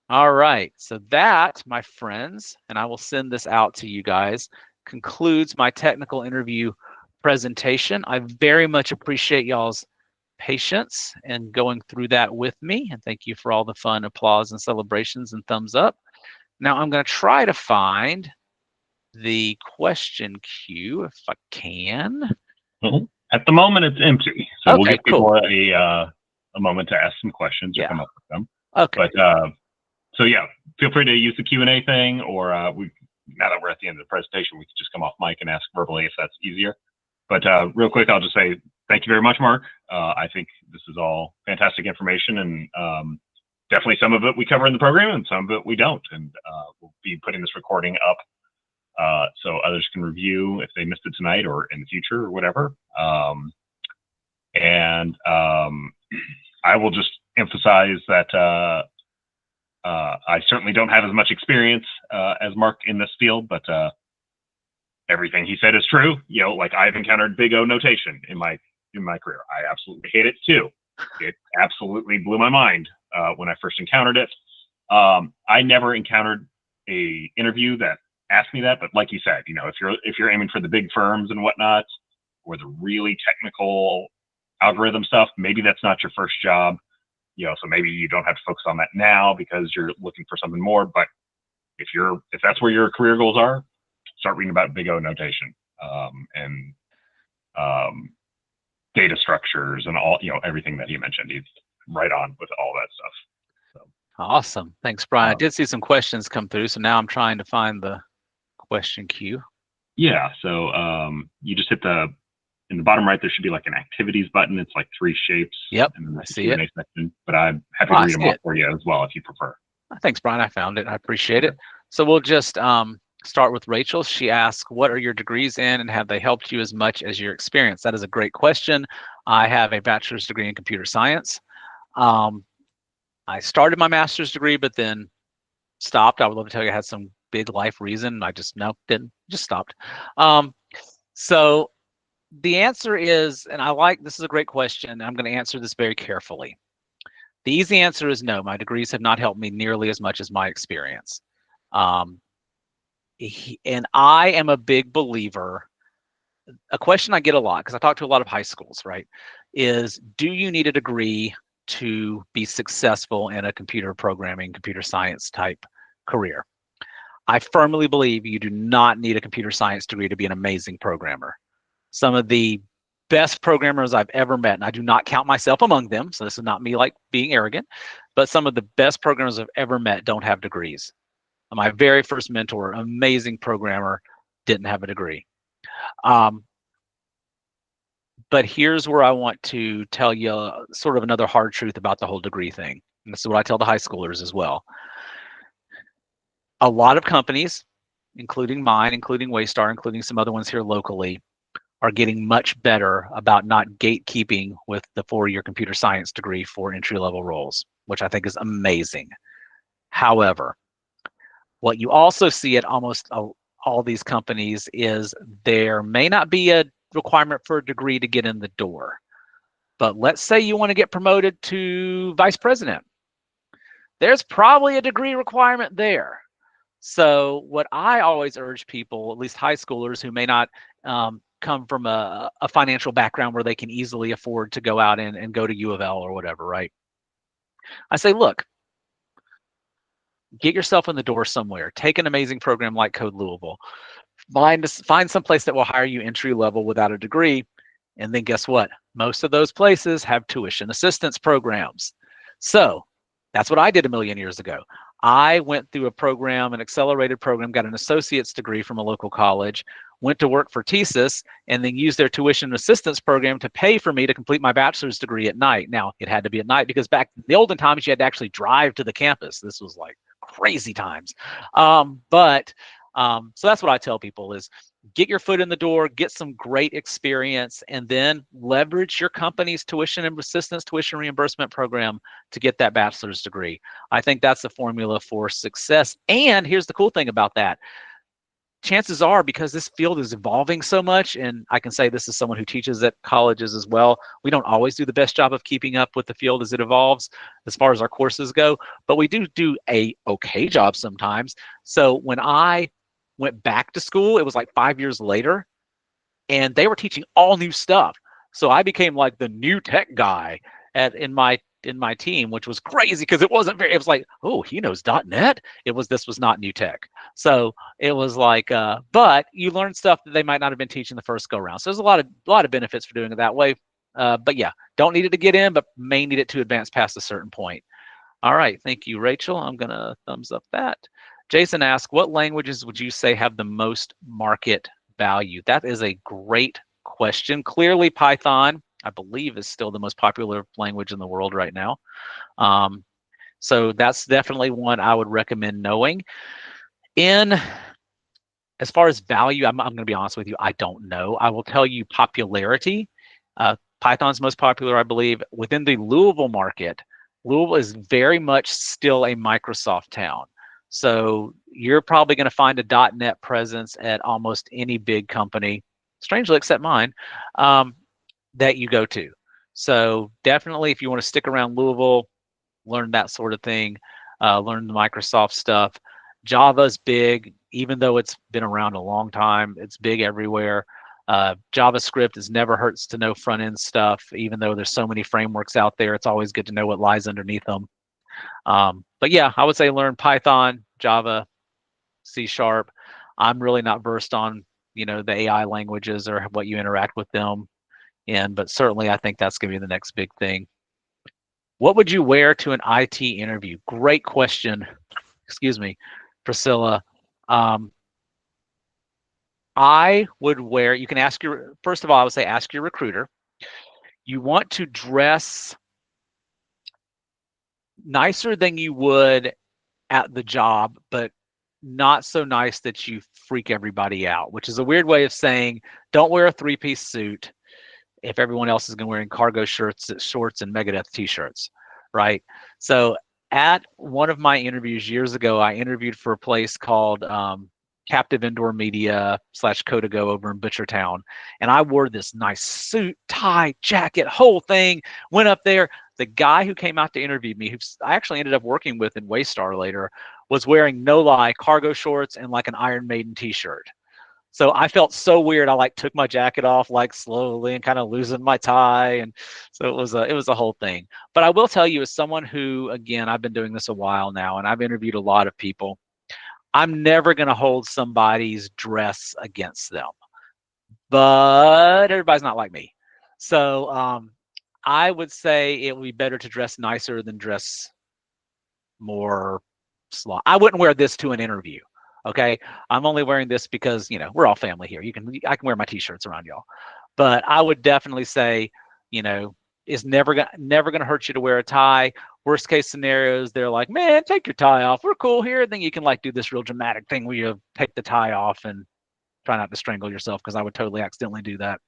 Speaker 1: All right. So that, my friends, and I will send this out to you guys, concludes my technical interview presentation. I very much appreciate y'all's patience and going through that with me. And thank you for all the fun applause and celebrations and thumbs up. Now I'm going to try to find the question queue if I can.
Speaker 2: Well, at the moment, it's empty. So okay, we'll give people a moment to ask some questions or come up with them.
Speaker 1: Okay.
Speaker 2: But so yeah, feel free to use the Q&A thing, or now that we're at the end of the presentation, we can just come off mic and ask verbally if that's easier. But real quick, I'll just say Thank you very much, Mark. I think this is all fantastic information, and definitely some of it we cover in the program and some of it we don't. And we'll be putting this recording up so others can review if they missed it tonight or in the future or whatever. I will just emphasize that I certainly don't have as much experience as Mark in this field, but everything he said is true. You know, like I've encountered big O notation in my career. I absolutely hate it too. It absolutely blew my mind when I first encountered it. I never encountered a interview that asked me that, but like you said, you know, if you're aiming for the big firms and whatnot, or the really technical algorithm stuff, maybe that's not your first job. You know, so maybe you don't have to focus on that now because you're looking for something more. But if that's where your career goals are, start reading about big O notation and data structures and all, you know, everything that he mentioned. He's right on with all that stuff. So,
Speaker 1: awesome. Thanks, Brian. I did see some questions come through, so now I'm trying to find the question queue.
Speaker 2: Yeah, so you just hit in the bottom right, there should be like an activities button. It's like 3 shapes.
Speaker 1: Yep,
Speaker 2: and then
Speaker 1: I see it.
Speaker 2: Section, but I'm happy to read them off for you as well if you prefer.
Speaker 1: Thanks, Brian. I found it. I appreciate it. So we'll just start with Rachel. She asked, what are your degrees in and have they helped you as much as your experience? That is a great question. I have a bachelor's degree in computer science. I started my master's degree, but then stopped. I would love to tell you I had some big life reason. I just, didn't, just stopped. So the answer is, and this is a great question, and I'm going to answer this very carefully. The easy answer is no, my degrees have not helped me nearly as much as my experience. And I am a big believer, a question I get a lot, because I talk to a lot of high schools, right, is do you need a degree to be successful in a computer programming, computer science type career? I firmly believe you do not need a computer science degree to be an amazing programmer. Some of the best programmers I've ever met, and I do not count myself among them, so this is not me like being arrogant, but some of the best programmers I've ever met don't have degrees. My very first mentor, amazing programmer, didn't have a degree. But here's where I want to tell you sort of another hard truth about the whole degree thing. And this is what I tell the high schoolers as well. A lot of companies, including mine, including Waystar, including some other ones here locally, are getting much better about not gatekeeping with the 4-year computer science degree for entry-level roles, which I think is amazing. However, what you also see at almost all these companies is there may not be a requirement for a degree to get in the door. But let's say you want to get promoted to vice president. There's probably a degree requirement there. So what I always urge people, at least high schoolers who may not come from a financial background where they can easily afford to go out and go to U of L or whatever, right? I say, look, get yourself in the door somewhere. Take an amazing program like Code Louisville. Find some place that will hire you entry level without a degree. And then guess what? Most of those places have tuition assistance programs. So that's what I did a million years ago. I went through a program, an accelerated program, got an associate's degree from a local college, went to work for TSIS, and then used their tuition assistance program to pay for me to complete my bachelor's degree at night. Now, it had to be at night because back in the olden times, you had to actually drive to the campus. This was like crazy times. So that's what I tell people is get your foot in the door, get some great experience, and then leverage your company's tuition and assistance, tuition reimbursement program to get that bachelor's degree. I think that's the formula for success. And here's the cool thing about that. Chances are, because this field is evolving so much, and I can say this as someone who teaches at colleges as well, we don't always do the best job of keeping up with the field as it evolves as far as our courses go, but we do a okay job sometimes. So when I went back to school, it was like 5 years later, and they were teaching all new stuff. So I became like the new tech guy in my team, which was crazy because it was like, oh, he knows .NET. This was not new tech. So it was like, but you learn stuff that they might not have been teaching the first go around. So there's a lot of benefits for doing it that way. But yeah, don't need it to get in, but may need it to advance past a certain point. All right, thank you, Rachel. I'm gonna thumbs up that. Jason asked, what languages would you say have the most market value? That is a great question. Clearly Python. I believe is still the most popular language in the world right now. So that's definitely one I would recommend knowing. In as far as value, I'm going to be honest with you, I don't know. I will tell you popularity. Python's most popular, I believe. Within the Louisville market, Louisville is very much still a Microsoft town. So you're probably going to find a .NET presence at almost any big company, strangely except mine, that you go to. So definitely, if you want to stick around Louisville, learn that sort of thing, learn the Microsoft stuff. Java's big, even though it's been around a long time. It's big everywhere. JavaScript is never hurts to know front end stuff, even though there's so many frameworks out there. It's always good to know what lies underneath them. But yeah, I would say learn Python, Java, C Sharp. I'm really not versed on the AI languages or what you interact with them in, but certainly I think that's going to be the next big thing. What would you wear to an IT interview? Great question. Excuse me, Priscilla. I would wear, you can ask first of all, I would say ask your recruiter. You want to dress nicer than you would at the job, but not so nice that you freak everybody out, which is a weird way of saying don't wear a three-piece suit if everyone else is going to be wearing cargo shorts, and Megadeth t-shirts, right? So at one of my interviews years ago, I interviewed for a place called Captive Indoor Media / Codago over in Butchertown. And I wore this nice suit, tie, jacket, whole thing, went up there. The guy who came out to interview me, who I actually ended up working with in Waystar later, was wearing, no lie, cargo shorts and like an Iron Maiden t-shirt. So I felt so weird. I like took my jacket off like slowly and kind of loosened my tie, and so it was a whole thing. But I will tell you, as someone who, again, I've been doing this a while now, and I've interviewed a lot of people, I'm never going to hold somebody's dress against them. But everybody's not like me, so I would say it would be better to dress nicer than dress more slow. I wouldn't wear this to an interview. Okay, I'm only wearing this because we're all family here. I can wear my t-shirts around y'all, but I would definitely say, it's never gonna hurt you to wear a tie. Worst case scenarios, they're like, man, take your tie off. We're cool here. And then you can like do this real dramatic thing where you take the tie off and try not to strangle yourself, because I would totally accidentally do that.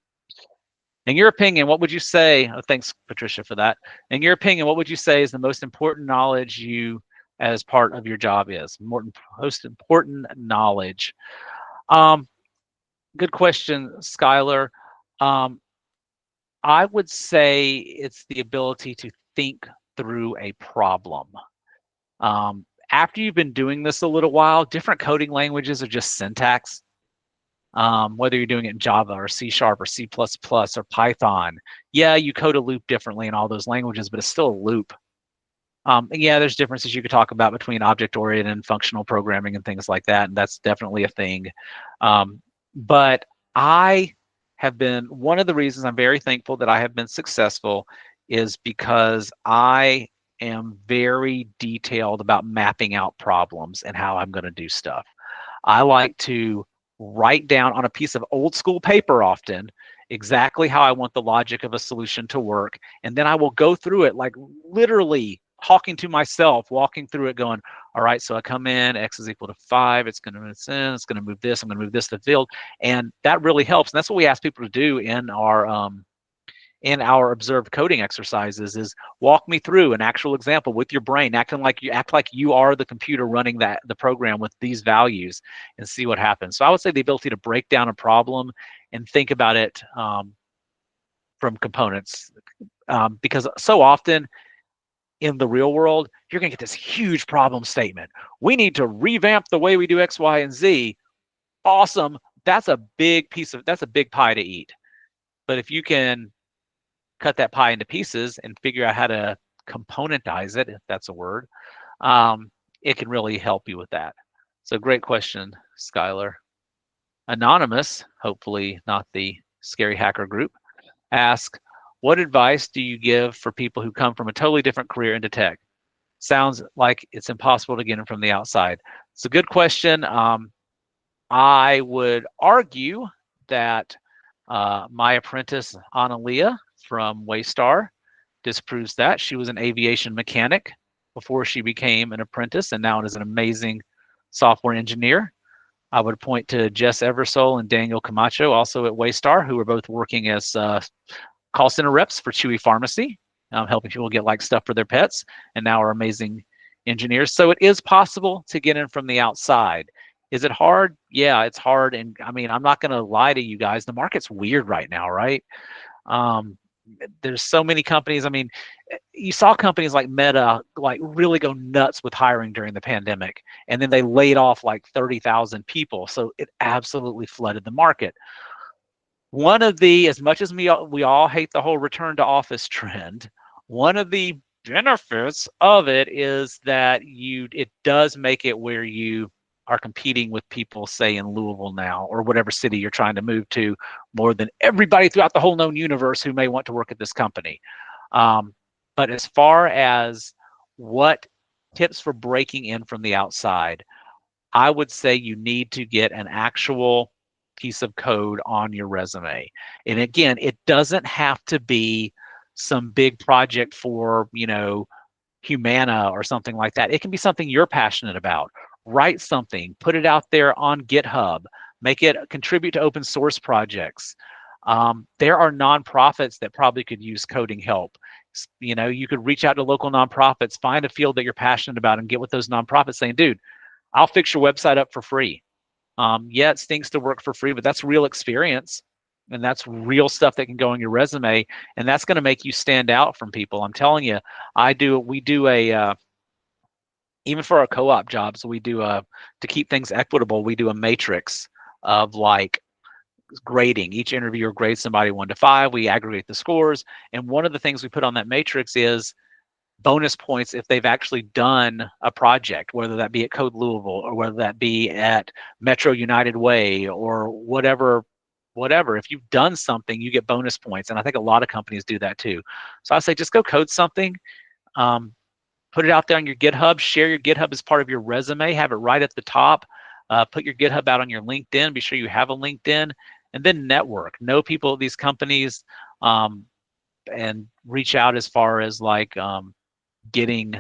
Speaker 1: In your opinion, what would you say? Oh, thanks, Patricia, for that. In your opinion, what would you say is the most important knowledge you as part of your job is? Most important knowledge. Good question, Skylar. I would say it's the ability to think through a problem. After you've been doing this a little while, different coding languages are just syntax. Whether you're doing it in Java or C# or C++ or Python. Yeah, you code a loop differently in all those languages, but it's still a loop. And yeah, there's differences you could talk about between object-oriented and functional programming and things like that, and that's definitely a thing. But I have been, one of the reasons I'm very thankful that I have been successful is because I am very detailed about mapping out problems and how I'm going to do stuff. I like to write down on a piece of old school paper often exactly how I want the logic of a solution to work. And then I will go through it, like literally talking to myself, walking through it going, all right, so I come in, X is equal to 5, it's going to move this in, it's going to move this, I'm going to move this to the field. And that really helps. And that's what we ask people to do in our observed coding exercises, is walk me through an actual example with your brain, act like you are the computer running the program with these values, and see what happens. So I would say the ability to break down a problem and think about it from components, because so often in the real world, you're going to get this huge problem statement. We need to revamp the way we do X, Y, and Z. Awesome. That's a big pie to eat. But if you can cut that pie into pieces and figure out how to componentize it, if that's a word, it can really help you with that. So great question, Skylar. Anonymous, hopefully not the scary hacker group, ask, what advice do you give for people who come from a totally different career into tech? Sounds like it's impossible to get in from the outside. It's a good question. I would argue that my apprentice, Analia, from Waystar disproves that. She was an aviation mechanic before she became an apprentice, and now is an amazing software engineer. I would point to Jess Eversole and Daniel Camacho, also at Waystar, who are both working as call center reps for Chewy Pharmacy, helping people get like stuff for their pets, and now are amazing engineers. So it is possible to get in from the outside. Is it hard? Yeah, it's hard. And I mean, I'm not going to lie to you guys. The market's weird right now, right? There's so many companies. I mean, you saw companies like Meta like really go nuts with hiring during the pandemic, and then they laid off like 30,000 people. So it absolutely flooded the market. One of the, as much as we all hate the whole return to office trend, one of the benefits of it is that it does make it where you are competing with people, say in Louisville now, or whatever city you're trying to move to, more than everybody throughout the whole known universe who may want to work at this company. But as far as what tips for breaking in from the outside, I would say you need to get an actual piece of code on your resume. And again, it doesn't have to be some big project for, Humana or something like that. It can be something you're passionate about. Write something, put it out there on GitHub, make it contribute to open source projects. There are nonprofits that probably could use coding help. You could reach out to local nonprofits, find a field that you're passionate about, and get with those nonprofits saying, dude, I'll fix your website up for free. Yeah, it stinks to work for free, but that's real experience, and that's real stuff that can go on your resume, and that's going to make you stand out from people. I'm telling you, we do even for our co-op jobs, we do to keep things equitable, we do a matrix of like grading. Each interviewer grades somebody 1 to 5. We aggregate the scores, and one of the things we put on that matrix is bonus points if they've actually done a project, whether that be at Code Louisville or whether that be at Metro United Way or whatever. If you've done something, you get bonus points, and I think a lot of companies do that too. So I say just go code something, put it out there on your GitHub, share your GitHub as part of your resume, have it right at the top, put your GitHub out on your LinkedIn, be sure you have a LinkedIn, and then network, know people at these companies, and reach out as far as like getting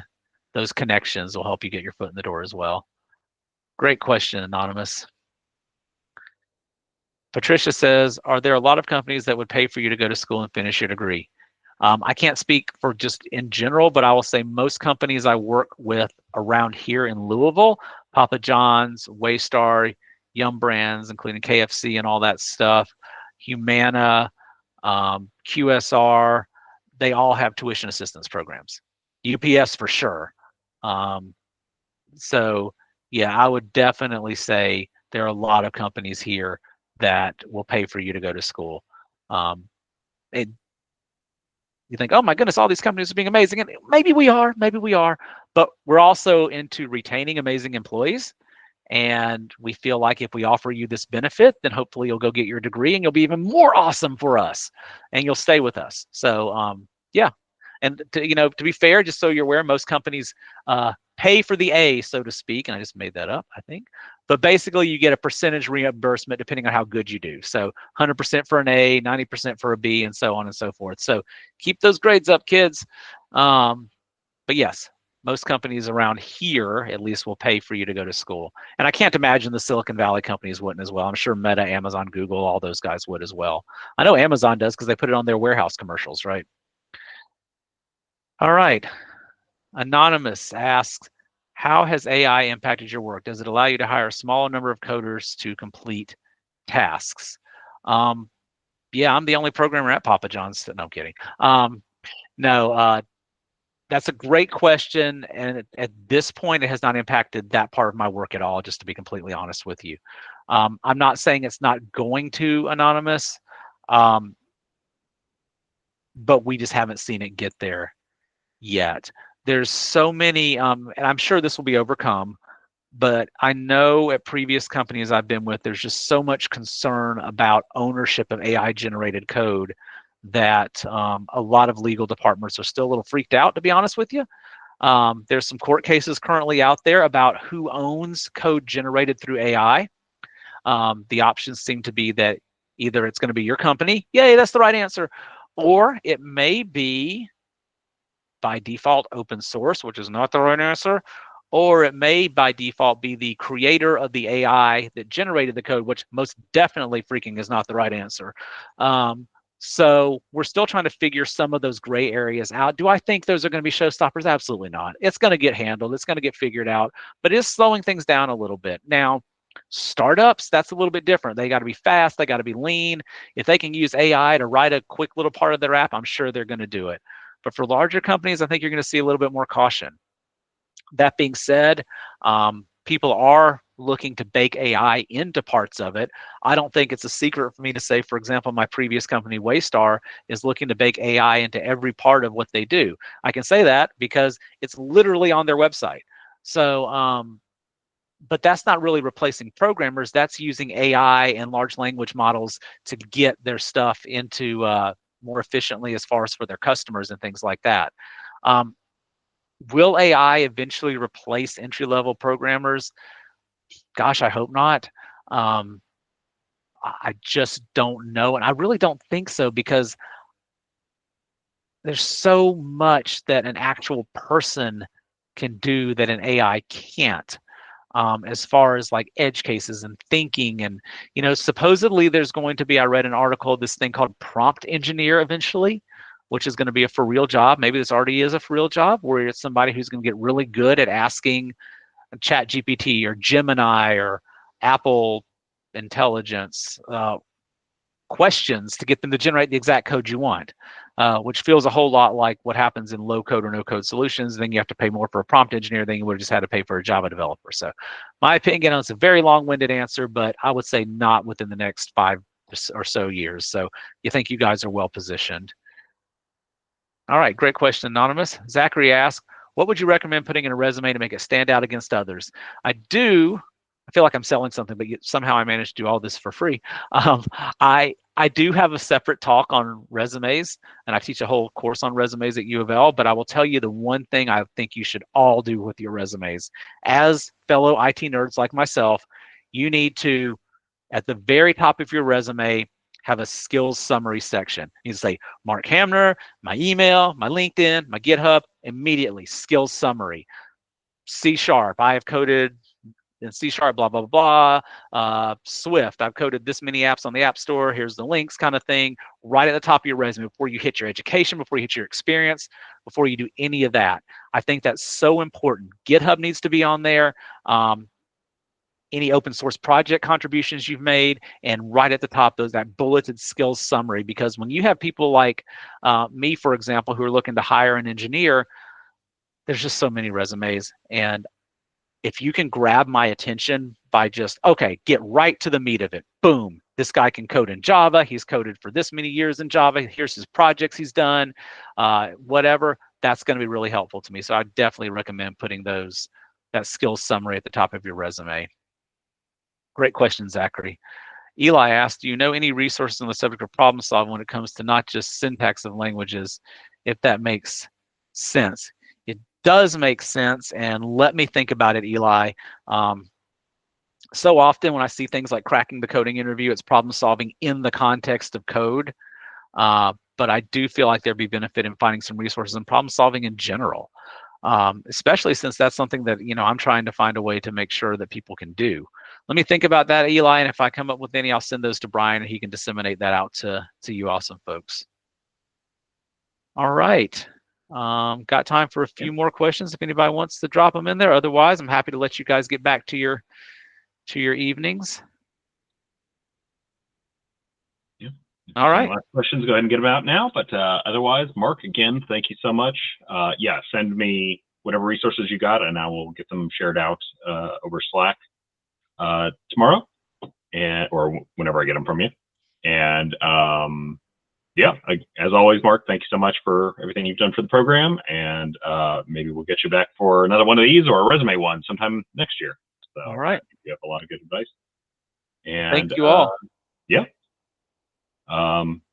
Speaker 1: those connections will help you get your foot in the door as well. Great question, Anonymous. Patricia says, are there a lot of companies that would pay for you to go to school and finish your degree? I can't speak for just in general, but I will say most companies I work with around here in Louisville, Papa John's, Waystar, Yum Brands, including KFC and all that stuff, Humana, QSR, they all have tuition assistance programs. UPS for sure. So yeah, I would definitely say there are a lot of companies here that will pay for you to go to school. You think, oh my goodness, all these companies are being amazing. And maybe we are, but we're also into retaining amazing employees. And we feel like if we offer you this benefit, then hopefully you'll go get your degree and you'll be even more awesome for us and you'll stay with us. So yeah. And to be fair, just so you're aware, most companies pay for the A, so to speak. And I just made that up, I think. But basically, you get a percentage reimbursement depending on how good you do. So 100% for an A, 90% for a B, and so on and so forth. So keep those grades up, kids. But yes, most companies around here at least will pay for you to go to school. And I can't imagine the Silicon Valley companies wouldn't as well. I'm sure Meta, Amazon, Google, all those guys would as well. I know Amazon does because they put it on their warehouse commercials, right? All right. Anonymous asks, how has AI impacted your work? Does it allow you to hire a smaller number of coders to complete tasks? Yeah, I'm the only programmer at Papa John's. No, I'm kidding. No, that's a great question. And at this point, it has not impacted that part of my work at all, just to be completely honest with you. I'm not saying it's not going to, Anonymous, but we just haven't seen it get there yet. There's so many, and I'm sure this will be overcome, but I know at previous companies I've been with, there's just so much concern about ownership of AI generated code that a lot of legal departments are still a little freaked out, to be honest with you. There's some court cases currently out there about who owns code generated through AI. The options seem to be that either it's going to be your company, yay, that's the right answer, Or it may be by default open source, which is not the right answer, or it may by default be the creator of the AI that generated the code, which most definitely freaking is not the right answer. So we're still trying to figure some of those gray areas out. Do I think those are going to be showstoppers? Absolutely not. It's going to get handled. It's going to get figured out, but it is slowing things down a little bit. Now, startups, that's a little bit different. They got to be fast. They got to be lean. If they can use AI to write a quick little part of their app, I'm sure they're going to do it. But for larger companies, I think you're going to see a little bit more caution. That being said, people are looking to bake AI into parts of it. I don't think it's a secret for me to say, for example, my previous company, Waystar, is looking to bake AI into every part of what they do. I can say that because it's literally on their website. So, but that's not really replacing programmers. That's using AI and large language models to get their stuff into more efficiently as far as for their customers and things like that. Will AI eventually replace entry-level programmers? Gosh, I hope not. I just don't know, and I really don't think so, because there's so much that an actual person can do that an AI can't. As far as like edge cases and thinking, and supposedly there's going to be, I read an article, this thing called prompt engineer eventually, which is going to be a for real job. Maybe this already is a for real job, where it's somebody who's going to get really good at asking Chat GPT or Gemini or Apple Intelligence questions to get them to generate the exact code you want, which feels a whole lot like what happens in low code or no code solutions. Then you have to pay more for a prompt engineer than you would have just had to pay for a Java developer. So my opinion, it's a very long-winded answer, but I would say not within the next 5 or so years. So you think you guys are well positioned. All right, great question, Anonymous. Zachary asked, what would you recommend putting in a resume to make it stand out against others? I feel like I'm selling something, but somehow I managed to do all this for free. I do have a separate talk on resumes, and I teach a whole course on resumes at U of L, but I will tell you the one thing I think you should all do with your resumes. As fellow IT nerds like myself, you need to, at the very top of your resume, have a skills summary section. You say, Mark Hamner, my email, my LinkedIn, my GitHub, immediately, skills summary. C#, I have coded in C#, blah, blah, blah, blah. Swift, I've coded this many apps on the App Store. Here's the links, kind of thing, right at the top of your resume before you hit your education, before you hit your experience, before you do any of that. I think that's so important. GitHub needs to be on there. Any open source project contributions you've made, and right at the top, that bulleted skills summary. Because when you have people like me, for example, who are looking to hire an engineer, there's just so many resumes. And if you can grab my attention by just, okay, get right to the meat of it. Boom, this guy can code in Java. He's coded for this many years in Java. Here's his projects he's done, whatever. That's going to be really helpful to me. So I definitely recommend putting that skills summary at the top of your resume. Great question, Zachary. Eli asked, do you know any resources on the subject of problem solving when it comes to not just syntax of languages, if that makes sense? It does make sense, and let me think about it, Eli. So often when I see things like cracking the coding interview, it's problem solving in the context of code. But I do feel like there'd be benefit in finding some resources in problem solving in general, especially since that's something that I'm trying to find a way to make sure that people can do. Let me think about that, Eli, and if I come up with any, I'll send those to Brian, and he can disseminate that out to you awesome folks. All right. Got time for a few more questions if anybody wants to drop them in there. Otherwise, I'm happy to let you guys get back to your evenings.
Speaker 2: Yeah.
Speaker 1: All right.
Speaker 2: Last questions, go ahead and get them out now. But otherwise, Mark, again, thank you so much. Yeah, send me whatever resources you got, and I will get them shared out over Slack tomorrow, or whenever I get them from you. And yeah, as always, Mark, thank you so much for everything you've done for the program. And maybe we'll get you back for another one of these, or a resume one sometime next year. So,
Speaker 1: all right.
Speaker 2: You have a lot of good advice. And
Speaker 1: thank you all.
Speaker 2: Yeah.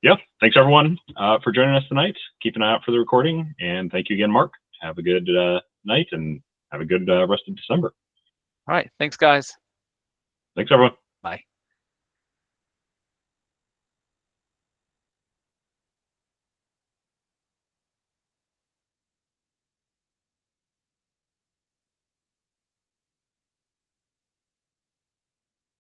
Speaker 2: Yeah. Thanks everyone for joining us tonight. Keep an eye out for the recording. And thank you again, Mark. Have a good night, and have a good rest of December.
Speaker 1: All right. Thanks, guys.
Speaker 2: Thanks, everyone.
Speaker 1: Bye.